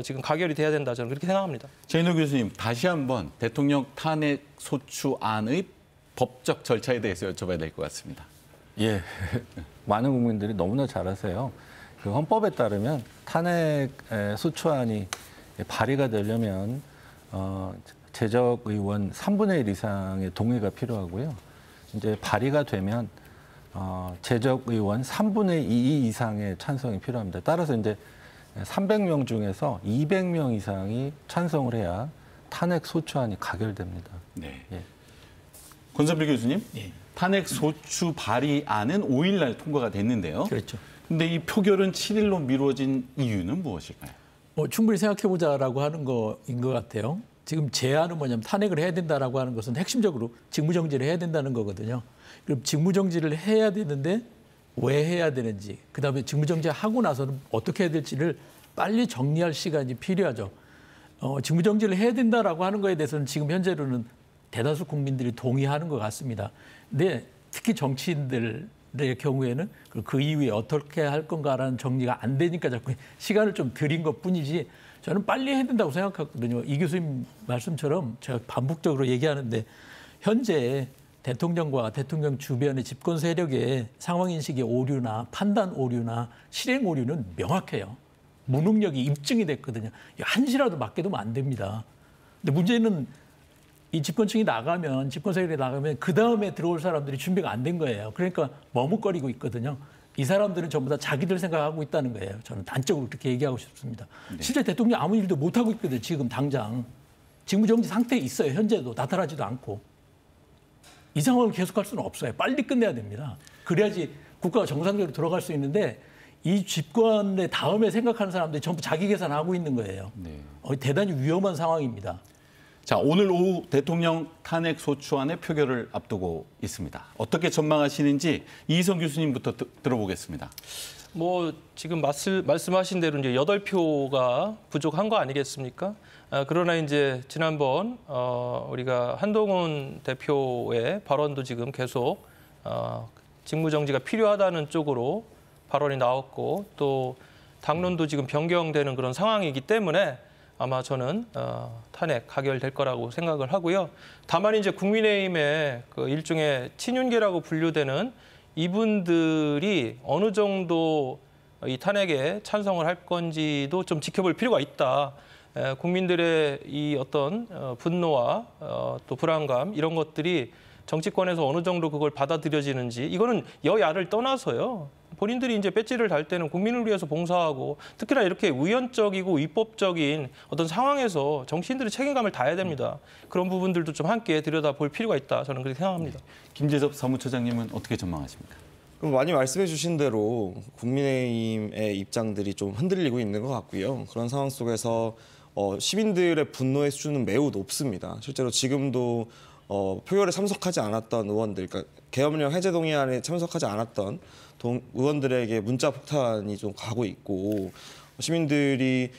지금 가결이 돼야 된다. 저는 그렇게 생각합니다. 최인호 교수님, 다시 한번 대통령 탄핵 소추안의 법적 절차에 대해서 여쭤봐야 될 것 같습니다. 예, 많은 국민들이 너무나 잘 아세요. 그 헌법에 따르면 탄핵 소추안이 발의가 되려면 재적 의원 3분의 1 이상의 동의가 필요하고요. 이제 발의가 되면 재적 의원 3분의 2 이상의 찬성이 필요합니다. 따라서 이제 300명 중에서 200명 이상이 찬성을 해야 탄핵 소추안이 가결됩니다. 네. 예. 권선필 교수님, 예. 탄핵 소추 발의안은 5일 날 통과가 됐는데요. 그렇죠. 근데 이 표결은 7일로 미뤄진 이유는 무엇일까요? 충분히 생각해보자라고 하는 거인 것 같아요. 지금 제안은 뭐냐면 탄핵을 해야 된다라고 하는 것은 핵심적으로 직무정지를 해야 된다는 거거든요. 그럼 직무정지를 해야 되는데 왜 해야 되는지, 그다음에 직무정지하고 나서는 어떻게 해야 될지를 빨리 정리할 시간이 필요하죠. 직무정지를 해야 된다라고 하는 거에 대해서는 지금 현재로는 대다수 국민들이 동의하는 것 같습니다. 근데 특히 정치인들의 경우에는 그 이후에 어떻게 할 건가라는 정리가 안 되니까 자꾸 시간을 좀 들인 것뿐이지 저는 빨리 해야 된다고 생각하거든요. 이 교수님 말씀처럼 제가 반복적으로 얘기하는데 현재 대통령과 대통령 주변의 집권 세력의 상황인식의 오류나 판단 오류나 실행 오류는 명확해요. 무능력이 입증이 됐거든요. 한시라도 맡겨두면 안 됩니다. 근데 문제는 이 집권층이 나가면, 집권 세력이 나가면 그 다음에 들어올 사람들이 준비가 안 된 거예요. 그러니까 머뭇거리고 있거든요. 이 사람들은 전부 다 자기들 생각하고 있다는 거예요. 저는 단적으로 그렇게 얘기하고 싶습니다. 네. 실제 대통령이 아무 일도 못하고 있거든요. 지금 당장. 직무정지 상태에 있어요. 현재도 나타나지도 않고. 이 상황을 계속할 수는 없어요. 빨리 끝내야 됩니다. 그래야지 국가가 정상적으로 돌아갈 수 있는데 이 집권의 다음에 생각하는 사람들이 전부 자기 계산하고 있는 거예요. 네. 대단히 위험한 상황입니다. 자, 오늘 오후 대통령 탄핵 소추안의 표결을 앞두고 있습니다. 어떻게 전망하시는지 이희성 교수님부터 들어보겠습니다. 뭐 지금 말씀하신 대로 이제 8표가 부족한 거 아니겠습니까? 그러나 이제 지난번 우리가 한동훈 대표의 발언도 지금 계속 직무정지가 필요하다는 쪽으로 발언이 나왔고 또 당론도 지금 변경되는 그런 상황이기 때문에 아마 저는 탄핵 가결될 거라고 생각을 하고요. 다만 이제 국민의힘의 그 일종의 친윤계라고 분류되는 이분들이 어느 정도 이 탄핵에 찬성을 할 건지도 좀 지켜볼 필요가 있다. 국민들의 이 어떤 분노와 또 불안감 이런 것들이 정치권에서 어느 정도 그걸 받아들여지는지 이거는 여야를 떠나서요. 본인들이 이제 배지를 달 때는 국민을 위해서 봉사하고 특히나 이렇게 의연적이고 위법적인 어떤 상황에서 정치인들이 책임감을 다해야 됩니다. 그런 부분들도 좀 함께 들여다볼 필요가 있다. 저는 그렇게 생각합니다. 김재섭 사무처장님은 어떻게 전망하십니까? 그럼 많이 말씀해 주신 대로 국민의힘의 입장들이 좀 흔들리고 있는 것 같고요. 그런 상황 속에서 시민들의 분노의 수준은 매우 높습니다. 실제로 지금도 표결에 참석하지 않았던 의원들, 그러니까 계엄령 해제 동의안에 참석하지 않았던 의원들에게 문자 폭탄이 좀 가고 있고 시민들이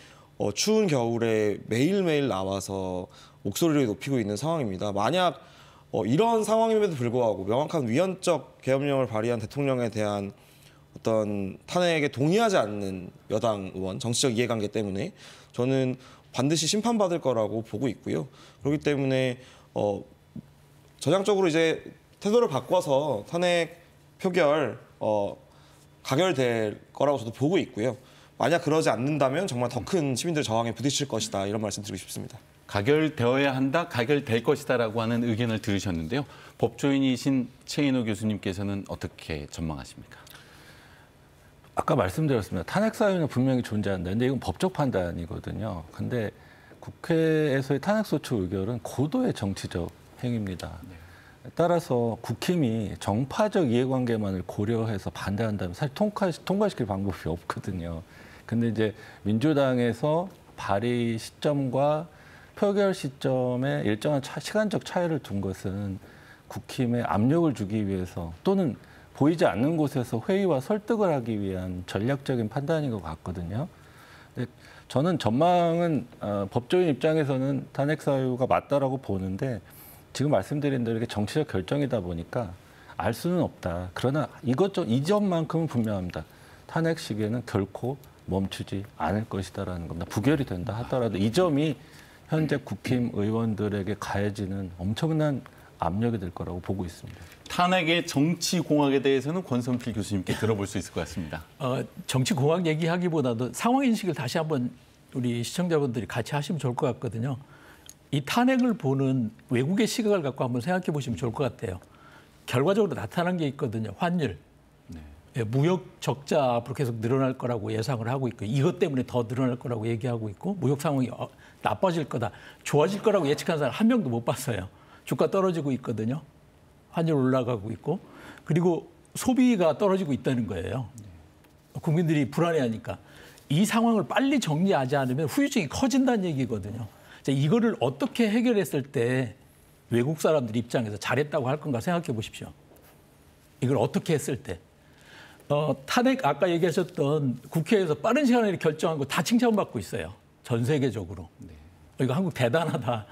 추운 겨울에 매일매일 나와서 목소리를 높이고 있는 상황입니다. 만약 이런 상황임에도 불구하고 명확한 위헌적 계엄령을 발의한 대통령에 대한 어떤 탄핵에 동의하지 않는 여당 의원, 정치적 이해관계 때문에 저는 반드시 심판받을 거라고 보고 있고요. 그렇기 때문에 전향적으로 이제 태도를 바꿔서 탄핵 표결 가결될 거라고 저도 보고 있고요. 만약 그러지 않는다면 정말 더 큰 시민들 저항에 부딪힐 것이다. 이런 말씀 드리고 싶습니다. 가결되어야 한다, 가결될 것이다라고 하는 의견을 들으셨는데요. 법조인이신 최인호 교수님께서는 어떻게 전망하십니까? 아까 말씀드렸습니다. 탄핵 사유는 분명히 존재한다. 근데 이건 법적 판단이거든요. 근데 국회에서의 탄핵 소추 의결은 고도의 정치적 행위입니다. 따라서 국힘이 정파적 이해관계만을 고려해서 반대한다면 사실 통과시킬 방법이 없거든요. 근데 이제 민주당에서 발의 시점과 표결 시점에 일정한 시간적 차이를 둔 것은 국힘에 압력을 주기 위해서 또는 보이지 않는 곳에서 회의와 설득을 하기 위한 전략적인 판단인 것 같거든요. 근데 저는 전망은 법조인 입장에서는 탄핵 사유가 맞다라고 보는데 지금 말씀드린 대로 이게 정치적 결정이다 보니까 알 수는 없다. 그러나 이 점만큼은 분명합니다. 탄핵 시기에는 결코 멈추지 않을 것이다라는 겁니다. 부결이 된다 하더라도 이 점이 현재 국힘 의원들에게 가해지는 엄청난 압력이 될 거라고 보고 있습니다. 탄핵의 정치 공학에 대해서는 권선필 교수님께 들어볼 수 있을 것 같습니다. 정치 공학 얘기하기보다도 상황 인식을 다시 한번 우리 시청자분들이 같이 하시면 좋을 것 같거든요. 이 탄핵을 보는 외국의 시각을 갖고 한번 생각해 보시면 좋을 것 같아요. 결과적으로 나타난 게 있거든요. 환율. 네. 무역 적자 앞으로 계속 늘어날 거라고 예상을 하고 있고 이것 때문에 더 늘어날 거라고 얘기하고 있고 무역 상황이 나빠질 거다. 좋아질 거라고 예측한 사람 한 명도 못 봤어요. 주가 떨어지고 있거든요. 환율 올라가고 있고 그리고 소비가 떨어지고 있다는 거예요. 국민들이 불안해하니까 이 상황을 빨리 정리하지 않으면 후유증이 커진다는 얘기거든요. 자, 이거를 어떻게 해결했을 때 외국 사람들 입장에서 잘했다고 할 건가 생각해 보십시오. 이걸 어떻게 했을 때. 탄핵 아까 얘기하셨던 국회에서 빠른 시간에 결정한 거 다 칭찬받고 있어요. 전 세계적으로. 이거 한국 대단하다.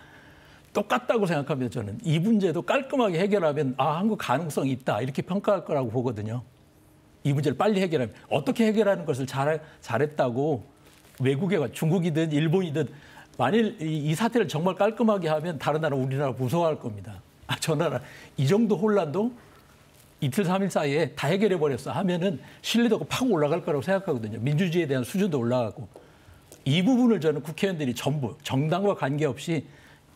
똑같다고 생각합니다. 저는 이 문제도 깔끔하게 해결하면 한국 가능성이 있다 이렇게 평가할 거라고 보거든요. 이 문제를 빨리 해결하면 어떻게 해결하는 것을 잘했다고 외국에 중국이든 일본이든 만일 이 사태를 정말 깔끔하게 하면 다른 나라 우리나라 무서워할 겁니다. 저 나라 이 정도 혼란도 이틀 3일 사이에 다 해결해 버렸어 하면은 신뢰도가 팍 올라갈 거라고 생각하거든요. 민주주의에 대한 수준도 올라가고 이 부분을 저는 국회의원들이 전부 정당과 관계없이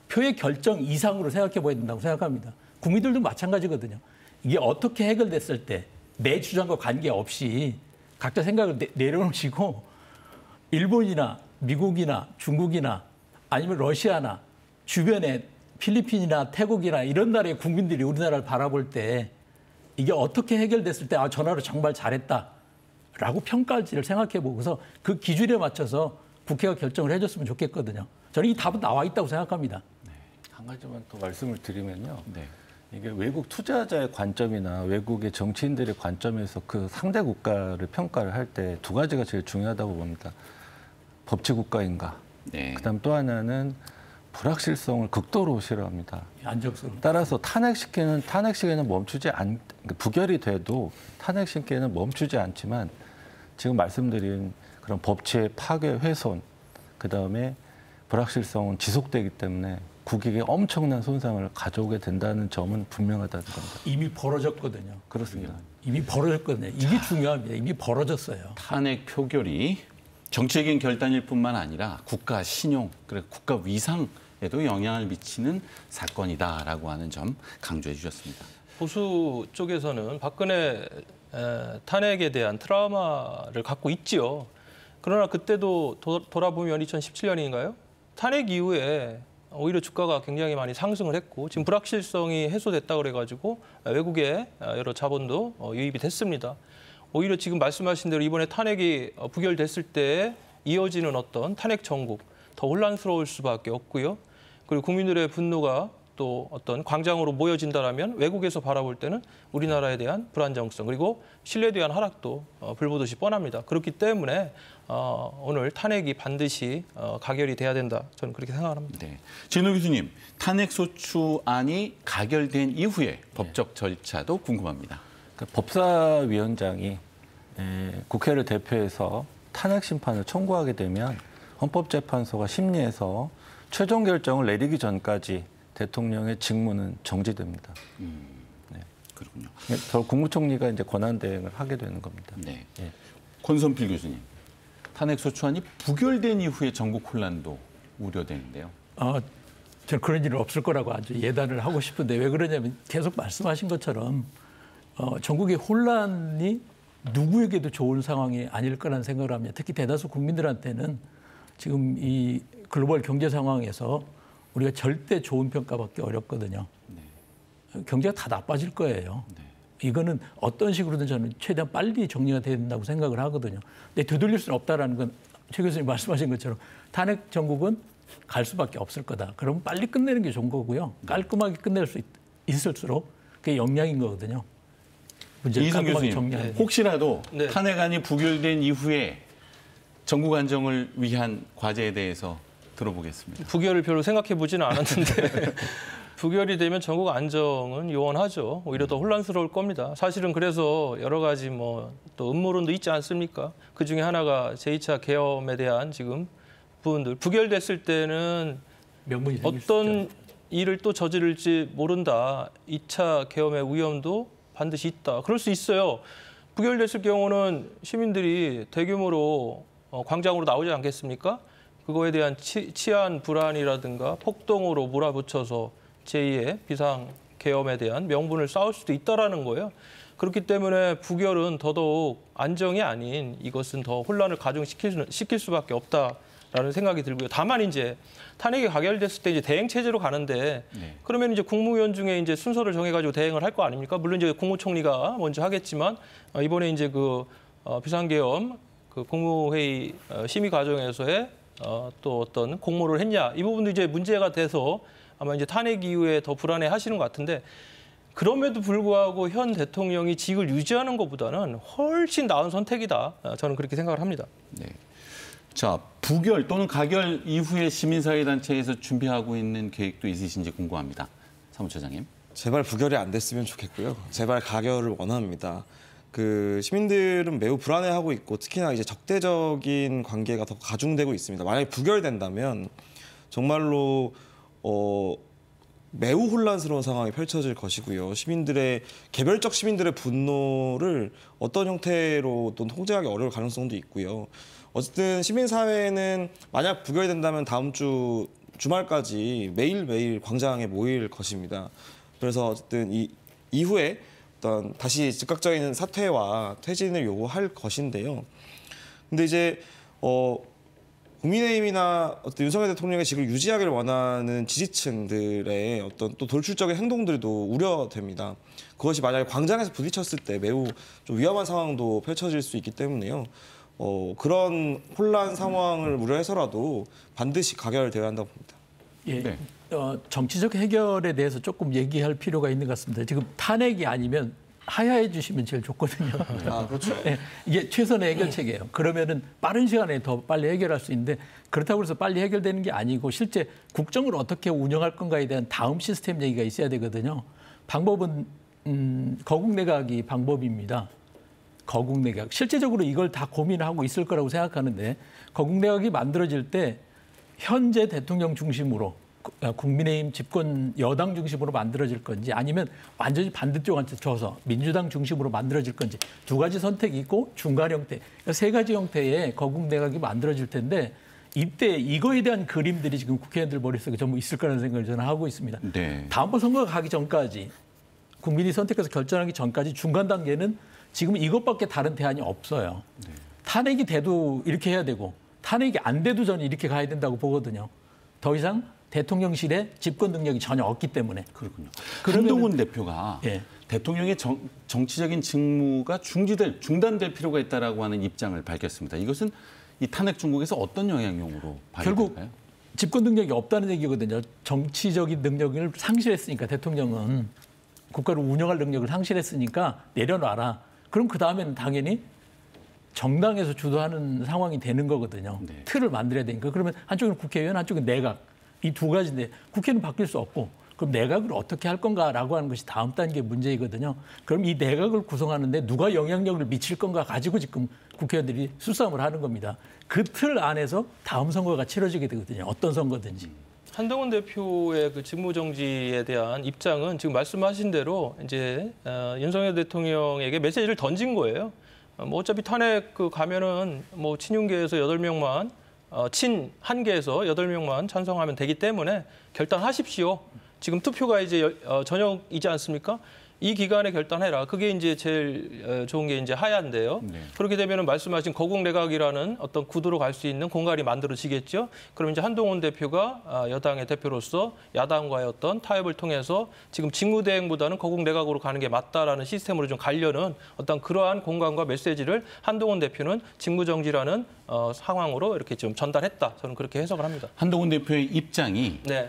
표의 결정 이상으로 생각해 봐야 된다고 생각합니다. 국민들도 마찬가지거든요. 이게 어떻게 해결됐을 때 내 주장과 관계없이 각자 생각을 내려놓으시고 일본이나 미국이나 중국이나 아니면 러시아나 주변에 필리핀이나 태국이나 이런 나라의 국민들이 우리나라를 바라볼 때 이게 어떻게 해결됐을 때 저 나라 정말 잘했다라고 평가할지를 생각해 보고서 그 기준에 맞춰서 국회가 결정을 해줬으면 좋겠거든요. 저는 이 답은 나와 있다고 생각합니다. 한 가지만 또 말씀을 드리면요. 네. 이게 외국 투자자의 관점이나 외국의 정치인들의 관점에서 그 상대 국가를 평가를 할 때 두 가지가 제일 중요하다고 봅니다. 법치 국가인가. 네. 그다음 또 하나는 불확실성을 극도로 싫어합니다. 안정성. 따라서 탄핵 시기에는 부결이 돼도 탄핵 시기에는 멈추지 않지만 지금 말씀드린 그런 법치의 파괴 훼손 그다음에 불확실성은 지속되기 때문에 국익에 엄청난 손상을 가져오게 된다는 점은 분명하다는 겁니다. 이미 벌어졌거든요. 그렇습니다. 이미 벌어졌거든요. 이게 중요합니다. 이미 벌어졌어요. 탄핵 표결이 정치적인 결단일 뿐만 아니라 국가 신용, 그리고 국가 위상에도 영향을 미치는 사건이다라고 하는 점 강조해 주셨습니다. 보수 쪽에서는 박근혜 탄핵에 대한 트라우마를 갖고 있지요. 그러나 그때도 돌아보면 2017년인가요? 탄핵 이후에 오히려 주가가 굉장히 많이 상승을 했고 지금 불확실성이 해소됐다 그래가지고 외국의 여러 자본도 유입이 됐습니다. 오히려 지금 말씀하신 대로 이번에 탄핵이 부결됐을 때 이어지는 어떤 탄핵 정국 더 혼란스러울 수밖에 없고요. 그리고 국민들의 분노가 또 어떤 광장으로 모여진다라면 외국에서 바라볼 때는 우리나라에 대한 불안정성 그리고 신뢰에 대한 하락도 불보듯이 뻔합니다. 그렇기 때문에 오늘 탄핵이 반드시 가결이 돼야 된다. 저는 그렇게 생각합니다. 네. 진호 교수님, 탄핵소추안이 가결된 이후에 법적 절차도 궁금합니다. 그러니까 법사위원장이 국회를 대표해서 탄핵 심판을 청구하게 되면 헌법재판소가 심리해서 최종 결정을 내리기 전까지 대통령의 직무는 정지됩니다. 네. 그렇군요. 저 국무총리가 이제 권한 대행을 하게 되는 겁니다. 네. 예. 권선필 교수님, 탄핵소추안이 부결된 이후에 전국 혼란도 우려되는데요. 저는 그런 일은 없을 거라고 아주 예단을 하고 싶은데 왜 그러냐면 계속 말씀하신 것처럼 전국의 혼란이 누구에게도 좋은 상황이 아닐 거라는 생각을 합니다. 특히 대다수 국민들한테는 지금 이 글로벌 경제 상황에서 우리가 절대 좋은 평가받기 어렵거든요. 네. 경제가 다 나빠질 거예요. 네. 이거는 어떤 식으로든 저는 최대한 빨리 정리가 돼야 된다고 생각을 하거든요. 근데 되돌릴 수는 없다라는 건 최 교수님 말씀하신 것처럼 탄핵 정국은 갈 수밖에 없을 거다. 그러면 빨리 끝내는 게 좋은 거고요. 깔끔하게 끝낼 수 있을수록 그게 역량인 거거든요. 이승 교수님, 혹시라도 네. 탄핵안이 부결된 이후에 전국 안정을 위한 과제에 대해서 들어보겠습니다. 부결을 별로 생각해 보지는 않았는데 부결이 되면 전국 안정은 요원하죠. 오히려 더 혼란스러울 겁니다. 사실은 그래서 여러 가지 뭐 또 음모론도 있지 않습니까? 그 중에 하나가 제2차 계엄에 대한 지금 부분들 부결됐을 때는 명분이 생길 수 어떤 있죠. 일을 또 저지를지 모른다. 2차 계엄의 위험도 반드시 있다. 그럴 수 있어요. 부결됐을 경우는 시민들이 대규모로 광장으로 나오지 않겠습니까? 그거에 대한 치안 불안이라든가 폭동으로 몰아붙여서 제2의 비상 계엄에 대한 명분을 쌓을 수도 있다라는 거예요. 그렇기 때문에 부결은 더더욱 안정이 아닌 이것은 더 혼란을 가중시킬 수밖에 없다라는 생각이 들고요. 다만 이제 탄핵이 가결됐을 때 이제 대행 체제로 가는데 그러면 이제 국무위원 중에 이제 순서를 정해가지고 대행을 할 거 아닙니까? 물론 이제 국무총리가 먼저 하겠지만 이번에 이제 그 비상계엄 그 국무회의 심의 과정에서의 또 어떤 공모를 했냐 이 부분도 이제 문제가 돼서 아마 이제 탄핵 이후에 더 불안해하시는 것 같은데 그럼에도 불구하고 현 대통령이 직을 유지하는 것보다는 훨씬 나은 선택이다. 저는 그렇게 생각을 합니다. 네. 자, 부결 또는 가결 이후에 시민사회단체에서 준비하고 있는 계획도 있으신지 궁금합니다. 사무처장님. 제발 부결이 안 됐으면 좋겠고요. 제발 가결을 원합니다. 그 시민들은 매우 불안해하고 있고 특히나 이제 적대적인 관계가 더 가중되고 있습니다. 만약에 부결된다면 정말로 매우 혼란스러운 상황이 펼쳐질 것이고요. 개별적 시민들의 분노를 어떤 형태로 또 통제하기 어려울 가능성도 있고요. 어쨌든 시민사회는 만약 부결된다면 다음 주 주말까지 매일매일 광장에 모일 것입니다. 그래서 어쨌든 이후에 어떤 다시 즉각적인 사퇴와 퇴진을 요구할 것인데요. 근데 이제 국민의힘이나 어떤 윤석열 대통령의 직을 유지하기를 원하는 지지층들의 어떤 또 돌출적인 행동들도 우려됩니다. 그것이 만약에 광장에서 부딪혔을 때 매우 좀 위험한 상황도 펼쳐질 수 있기 때문에요. 그런 혼란 상황을 우려해서라도 반드시 가결되어야 한다고 봅니다. 예. 네. 정치적 해결에 대해서 조금 얘기할 필요가 있는 것 같습니다. 지금 탄핵이 아니면 하야해 주시면 제일 좋거든요. 아, 그렇죠. 네, 이게 최선의 해결책이에요. 그러면은 빠른 시간에 더 빨리 해결할 수 있는데 그렇다고 해서 빨리 해결되는 게 아니고 실제 국정을 어떻게 운영할 건가에 대한 다음 시스템 얘기가 있어야 되거든요. 방법은 거국내각이 방법입니다. 거국내각. 실제적으로 이걸 다 고민하고 있을 거라고 생각하는데 거국내각이 만들어질 때 현재 대통령 중심으로 국민의힘 집권 여당 중심으로 만들어질 건지 아니면 완전히 반대쪽한테 져서 민주당 중심으로 만들어질 건지 두 가지 선택이 있고 중간 형태, 그러니까 세 가지 형태의 거국 내각이 만들어질 텐데 이때 이거에 대한 그림들이 지금 국회의원들 머릿속에 전부 있을 거라는 생각을 저는 하고 있습니다. 네. 다음번 선거가 가기 전까지 국민이 선택해서 결정하기 전까지 중간 단계는 지금 이것밖에 다른 대안이 없어요. 네. 탄핵이 돼도 이렇게 해야 되고 탄핵이 안 돼도 저는 이렇게 가야 된다고 보거든요. 더 이상 대통령실에 집권 능력이 전혀 없기 때문에. 그렇군요. 그러면은- 한동훈 대표가 예. 대통령의 정치적인 직무가 중단될 필요가 있다라고 하는 입장을 밝혔습니다. 이것은 이 탄핵 중국에서 어떤 영향력으로 결국 발휘될까요? 집권 능력이 없다는 얘기거든요. 정치적인 능력을 상실했으니까 대통령은 국가를 운영할 능력을 상실했으니까 내려놔라. 그럼 그 다음에는 당연히 정당에서 주도하는 상황이 되는 거거든요. 네. 틀을 만들어야 되니까. 그러면 한쪽은 국회의원, 한쪽은 내각. 이 두 가지인데 국회는 바뀔 수 없고 그럼 내각을 어떻게 할 건가라고 하는 것이 다음 단계 문제이거든요. 그럼 이 내각을 구성하는데 누가 영향력을 미칠 건가 가지고 지금 국회의원들이 수싸움을 하는 겁니다. 그 틀 안에서 다음 선거가 치러지게 되거든요. 어떤 선거든지. 한동훈 대표의 그 직무정지에 대한 입장은 지금 말씀하신 대로 이제 윤석열 대통령에게 메시지를 던진 거예요. 뭐 어차피 탄핵 가면은 뭐 친윤계에서 8명만 친 한 개에서 8명만 찬성하면 되기 때문에 결단하십시오. 지금 투표가 이제 저녁이지 않습니까? 이 기간에 결단해라. 그게 이제 제일 좋은 게 이제 하야인데요. 네. 그렇게 되면 말씀하신 거국내각이라는 어떤 구도로 갈 수 있는 공간이 만들어지겠죠. 그럼 이제 한동훈 대표가 여당의 대표로서 야당과의 어떤 타협을 통해서 지금 직무대행보다는 거국내각으로 가는 게 맞다라는 시스템으로 좀 가려는 어떤 그러한 공간과 메시지를 한동훈 대표는 직무정지라는 상황으로 이렇게 좀 전달했다. 저는 그렇게 해석을 합니다. 한동훈 대표의 입장이 네.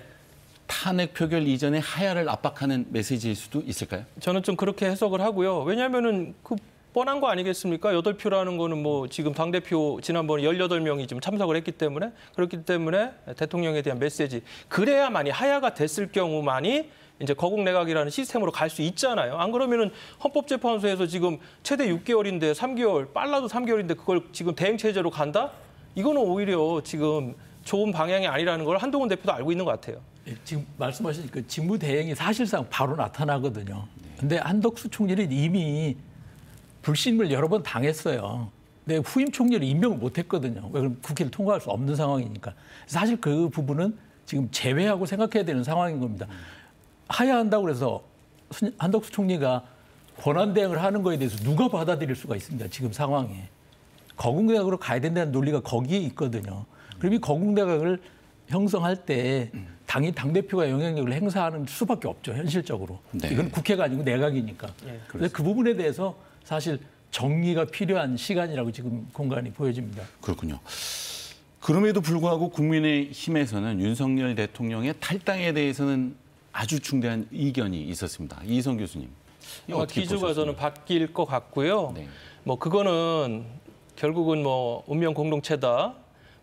탄핵 표결 이전에 하야를 압박하는 메시지일 수도 있을까요? 저는 좀 그렇게 해석을 하고요. 왜냐하면은 그 뻔한 거 아니겠습니까? 8표라는 거는 뭐 지금 당대표 지난번에 18명이 지금 참석을 했기 때문에 그렇기 때문에 대통령에 대한 메시지 그래야만이 하야가 됐을 경우만이 이제 거국 내각이라는 시스템으로 갈 수 있잖아요. 안 그러면은 헌법재판소에서 지금 최대 6개월인데 3개월, 빨라도 3개월인데 그걸 지금 대행 체제로 간다? 이거는 오히려 지금 좋은 방향이 아니라는 걸 한동훈 대표도 알고 있는 것 같아요. 지금 말씀하신 그 직무 대행이 사실상 바로 나타나거든요. 근데 한덕수 총리는 이미 불신임을 여러 번 당했어요. 근데 후임 총리를 임명을 못했거든요. 왜 그럼 국회를 통과할 수 없는 상황이니까. 사실 그 부분은 지금 제외하고 생각해야 되는 상황인 겁니다. 하야한다고 해서 한덕수 총리가 권한 대행을 하는 거에 대해서 누가 받아들일 수가 있습니다. 지금 상황에. 거국내각으로 가야 된다는 논리가 거기에 있거든요. 그럼 이 거국내각을 형성할 때 당이 당대표가 영향력을 행사하는 수밖에 없죠. 현실적으로. 네. 이건 국회가 아니고 내각이니까. 그래서 그 부분에 대해서 사실 정리가 필요한 시간이라고 지금 공간이 보여집니다. 그렇군요. 그럼에도 불구하고 국민의힘에서는 윤석열 대통령의 탈당에 대해서는 아주 중대한 이견이 있었습니다. 이희성 교수님. 기조가 저는 바뀔 것 같고요. 네. 뭐 그거는 결국은 뭐 운명 공동체다.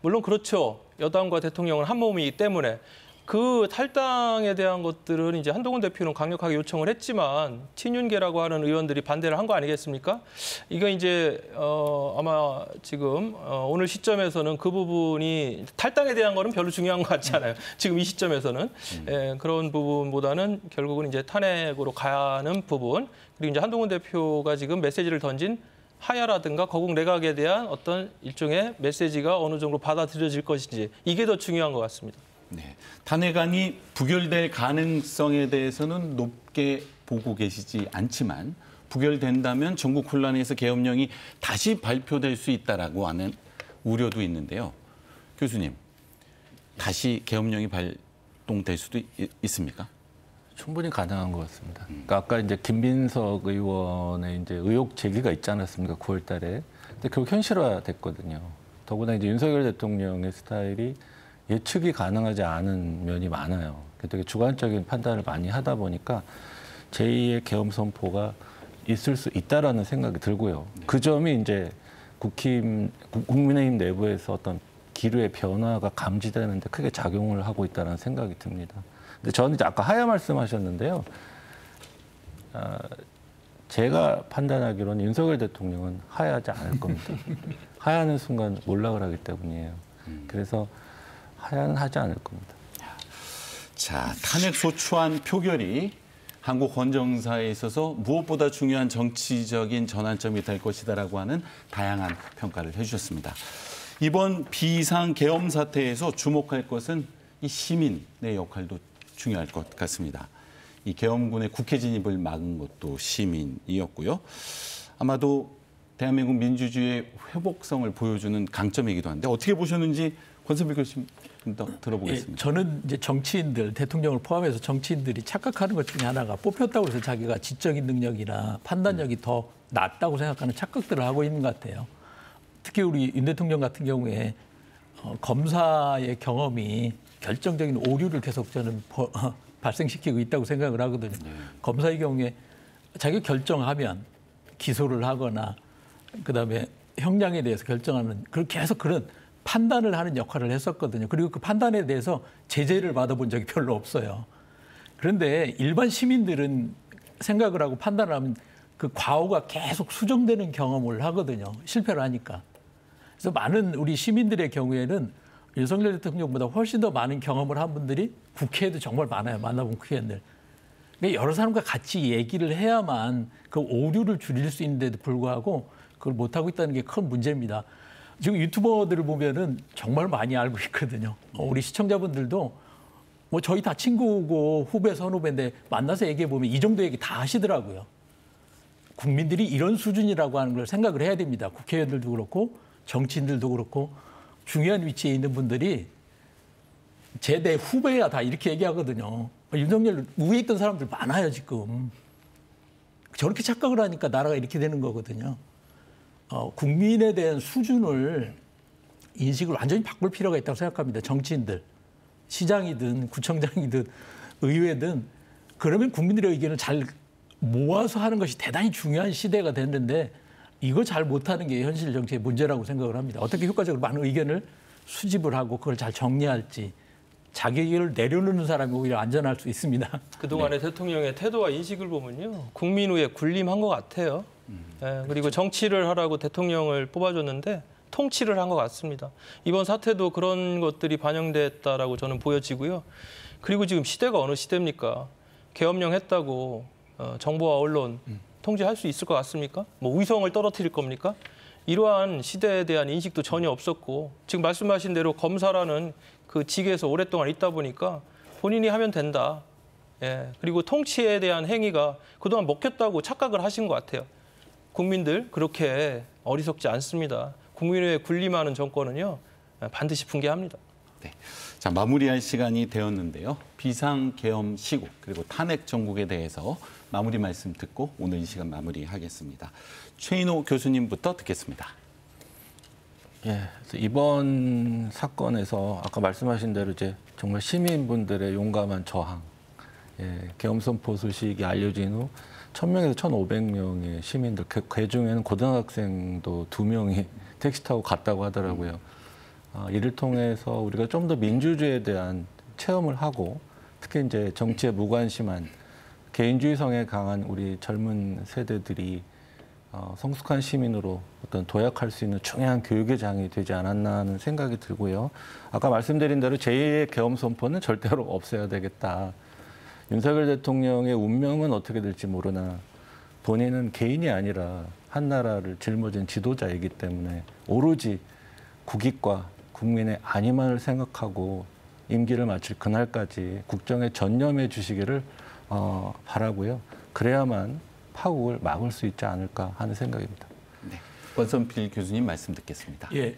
물론 그렇죠. 여당과 대통령은 한 몸이기 때문에 그 탈당에 대한 것들은 이제 한동훈 대표는 강력하게 요청을 했지만 친윤계라고 하는 의원들이 반대를 한 거 아니겠습니까? 이거 이제 아마 지금 오늘 시점에서는 그 부분이 탈당에 대한 거는 별로 중요한 것 같지 않아요. 지금 이 시점에서는 그런 부분보다는 결국은 이제 탄핵으로 가는 부분 그리고 이제 한동훈 대표가 지금 메시지를 던진 하야라든가 거국 내각에 대한 어떤 일종의 메시지가 어느 정도 받아들여질 것인지 이게 더 중요한 것 같습니다. 네. 탄핵안이 부결될 가능성에 대해서는 높게 보고 계시지 않지만 부결된다면 전국 혼란에서 계엄령이 다시 발표될 수 있다라고 하는 우려도 있는데요. 교수님, 다시 계엄령이 발동될 수도 있습니까? 충분히 가능한 것 같습니다. 그러니까 아까 이제 김민석 의원의 이제 의혹 제기가 있지 않았습니까? 9월달에. 근데 결국 현실화됐거든요. 더구나 이제 윤석열 대통령의 스타일이 예측이 가능하지 않은 면이 많아요. 되게 주관적인 판단을 많이 하다 보니까 제2의 계엄 선포가 있을 수 있다라는 생각이 들고요. 그 점이 이제 국민의힘 내부에서 어떤 기류의 변화가 감지되는데 크게 작용을 하고 있다는 생각이 듭니다. 근데 저는 이제 아까 하야 말씀하셨는데요. 제가 판단하기로는 윤석열 대통령은 하야하지 않을 겁니다. 하야하는 순간 몰락을 하기 때문이에요. 그래서 하야는 하지 않을 겁니다. 자, 탄핵 소추안 표결이 한국 헌정사에 있어서 무엇보다 중요한 정치적인 전환점이 될 것이다라고 하는 다양한 평가를 해주셨습니다. 이번 비상 계엄 사태에서 주목할 것은 이 시민의 역할도 중요할 것 같습니다. 이 계엄군의 국회 진입을 막은 것도 시민이었고요. 아마도 대한민국 민주주의의 회복성을 보여주는 강점이기도 한데 어떻게 보셨는지 권선배 교수님 더 들어보겠습니다. 예, 저는 이제 정치인들, 대통령을 포함해서 정치인들이 착각하는 것 중에 하나가 뽑혔다고 해서 자기가 지적인 능력이나 판단력이 더 낫다고 생각하는 착각들을 하고 있는 것 같아요. 특히 우리 윤 대통령 같은 경우에 검사의 경험이 결정적인 오류를 계속 저는 발생시키고 있다고 생각을 하거든요. 검사의 경우에 자기가 결정하면 기소를 하거나 그다음에 형량에 대해서 결정하는 계속 그런 판단을 하는 역할을 했었거든요. 그리고 그 판단에 대해서 제재를 받아본 적이 별로 없어요. 그런데 일반 시민들은 생각을 하고 판단을 하면 그 과오가 계속 수정되는 경험을 하거든요. 실패를 하니까. 그래서 많은 우리 시민들의 경우에는 윤석열 대통령보다 훨씬 더 많은 경험을 한 분들이 국회에도 정말 많아요. 만나본 국회의원들. 그러니까 여러 사람과 같이 얘기를 해야만 그 오류를 줄일 수 있는데도 불구하고 그걸 못하고 있다는 게 큰 문제입니다. 지금 유튜버들을 보면은 정말 많이 알고 있거든요. 우리 시청자분들도 뭐 저희 다 친구고 후배 선후배인데 만나서 얘기해 보면 이 정도 얘기 다 하시더라고요. 국민들이 이런 수준이라고 하는 걸 생각을 해야 됩니다. 국회의원들도 그렇고 정치인들도 그렇고 중요한 위치에 있는 분들이 제 내 후배야 다 이렇게 얘기하거든요. 윤석열 위에 있던 사람들 많아요 지금. 저렇게 착각을 하니까 나라가 이렇게 되는 거거든요. 국민에 대한 수준을 인식을 완전히 바꿀 필요가 있다고 생각합니다. 정치인들, 시장이든 구청장이든 의회든 그러면 국민들의 의견을 잘 모아서 하는 것이 대단히 중요한 시대가 됐는데 이거 잘 못하는 게 현실 정치의 문제라고 생각을 합니다. 어떻게 효과적으로 많은 의견을 수집을 하고 그걸 잘 정리할지 자기 의견을 내려놓는 사람이 오히려 안전할 수 있습니다. 그동안의 대통령의 태도와 인식을 보면요. 국민 후에 군림한 것 같아요. 그리고 정치를 하라고 대통령을 뽑아줬는데 통치를 한 것 같습니다. 이번 사태도 그런 것들이 반영됐다라고 저는 보여지고요. 그리고 지금 시대가 어느 시대입니까? 계엄령 했다고 정부와 언론 통제할 수 있을 것 같습니까? 뭐 위성을 떨어뜨릴 겁니까? 이러한 시대에 대한 인식도 전혀 없었고 지금 말씀하신 대로 검사라는 그 직에서 오랫동안 있다 보니까 본인이 하면 된다. 예. 그리고 통치에 대한 행위가 그동안 먹혔다고 착각을 하신 것 같아요. 국민들 그렇게 어리석지 않습니다. 국민의 군림하는 정권은요 반드시 붕괴합니다. 네. 자, 마무리할 시간이 되었는데요. 비상계엄 시국 그리고 탄핵 정국에 대해서 마무리 말씀 듣고 오늘 이 시간 마무리하겠습니다. 최인호 교수님부터 듣겠습니다. 예, 이번 사건에서 아까 말씀하신 대로 이제 정말 시민분들의 용감한 저항, 계엄 선포 소식이 알려진 후 1,000명에서 1,500명의 시민들, 그 중에는 고등학생도 2명이 택시 타고 갔다고 하더라고요. 이를 통해서 우리가 좀 더 민주주의에 대한 체험을 하고 특히 이제 정치에 무관심한 개인주의성에 강한 우리 젊은 세대들이 성숙한 시민으로 어떤 도약할 수 있는 중요한 교육의 장이 되지 않았나 하는 생각이 들고요. 아까 말씀드린 대로 제2의 계엄 선포는 절대로 없애야 되겠다. 윤석열 대통령의 운명은 어떻게 될지 모르나 본인은 개인이 아니라 한 나라를 짊어진 지도자이기 때문에 오로지 국익과 국민의 안위만을 생각하고 임기를 마칠 그날까지 국정에 전념해 주시기를 바라고요. 그래야만 파국을 막을 수 있지 않을까 하는 생각입니다. 네, 권선필 교수님 말씀 듣겠습니다. 예,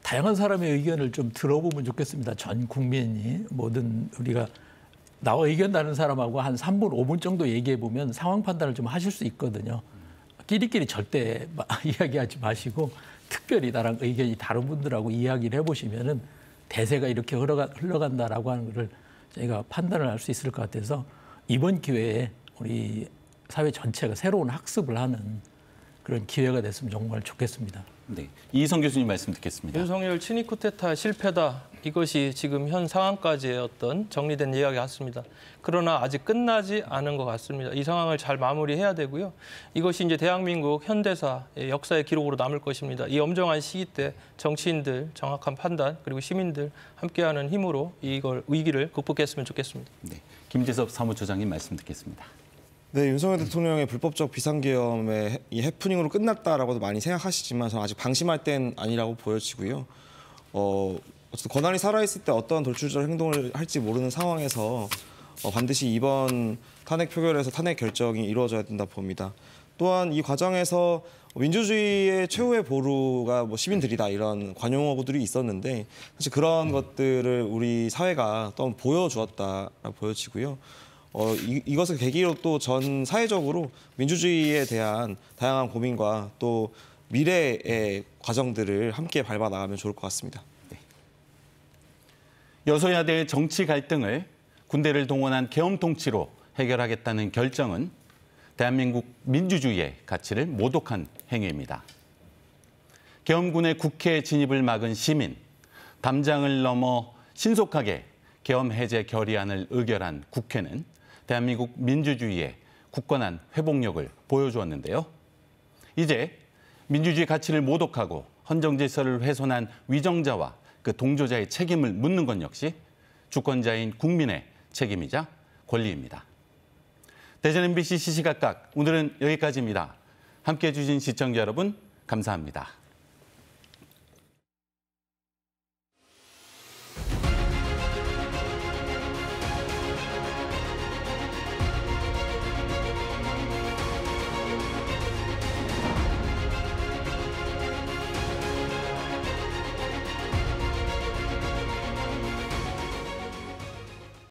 다양한 사람의 의견을 좀 들어보면 좋겠습니다. 전 국민이 모든 우리가 나와 의견 다른 사람하고 한 3분, 5분 정도 얘기해 보면 상황 판단을 좀 하실 수 있거든요. 끼리끼리 절대 이야기하지 마시고 특별히 나랑 의견이 다른 분들하고 이야기를 해보시면은 대세가 이렇게 흘러간다라고 하는 것을 저희가 판단을 할 수 있을 것 같아서 이번 기회에 우리 사회 전체가 새로운 학습을 하는 그런 기회가 됐으면 정말 좋겠습니다. 네, 이희성 교수님 말씀 듣겠습니다. 윤석열 친위 쿠데타 실패다. 이것이 지금 현 상황까지의 어떤 정리된 이야기 같습니다. 그러나 아직 끝나지 않은 것 같습니다. 이 상황을 잘 마무리해야 되고요. 이것이 이제 대한민국 현대사의 역사의 기록으로 남을 것입니다. 이 엄정한 시기 때 정치인들 정확한 판단 그리고 시민들 함께하는 힘으로 이걸 위기를 극복했으면 좋겠습니다. 네, 김재섭 사무처장님 말씀 듣겠습니다. 네, 윤석열 대통령의 불법적 비상계엄의 이 해프닝으로 끝났다라고도 많이 생각하시지만 저는 아직 방심할 땐 아니라고 보여지고요. 어쨌든 권한이 살아있을 때 어떤 돌출적 행동을 할지 모르는 상황에서 반드시 이번 탄핵 표결에서 탄핵 결정이 이루어져야 된다 봅니다. 또한 이 과정에서 민주주의의 최후의 보루가 뭐 시민들이다 이런 관용어구들이 있었는데 사실 그런 것들을 우리 사회가 또 보여주었다라고 보여지고요. 이것을 계기로 또 전 사회적으로 민주주의에 대한 다양한 고민과 또 미래의 과정들을 함께 밟아 나가면 좋을 것 같습니다. 네. 여소야대의 정치 갈등을 군대를 동원한 계엄 통치로 해결하겠다는 결정은 대한민국 민주주의의 가치를 모독한 행위입니다. 계엄군의 국회 진입을 막은 시민, 담장을 넘어 신속하게 계엄 해제 결의안을 의결한 국회는 대한민국 민주주의의 굳건한 회복력을 보여주었는데요. 이제 민주주의 가치를 모독하고 헌정질서를 훼손한 위정자와 그 동조자의 책임을 묻는 것 역시 주권자인 국민의 책임이자 권리입니다. 대전 MBC 시시각각 오늘은 여기까지입니다. 함께해 주신 시청자 여러분 감사합니다.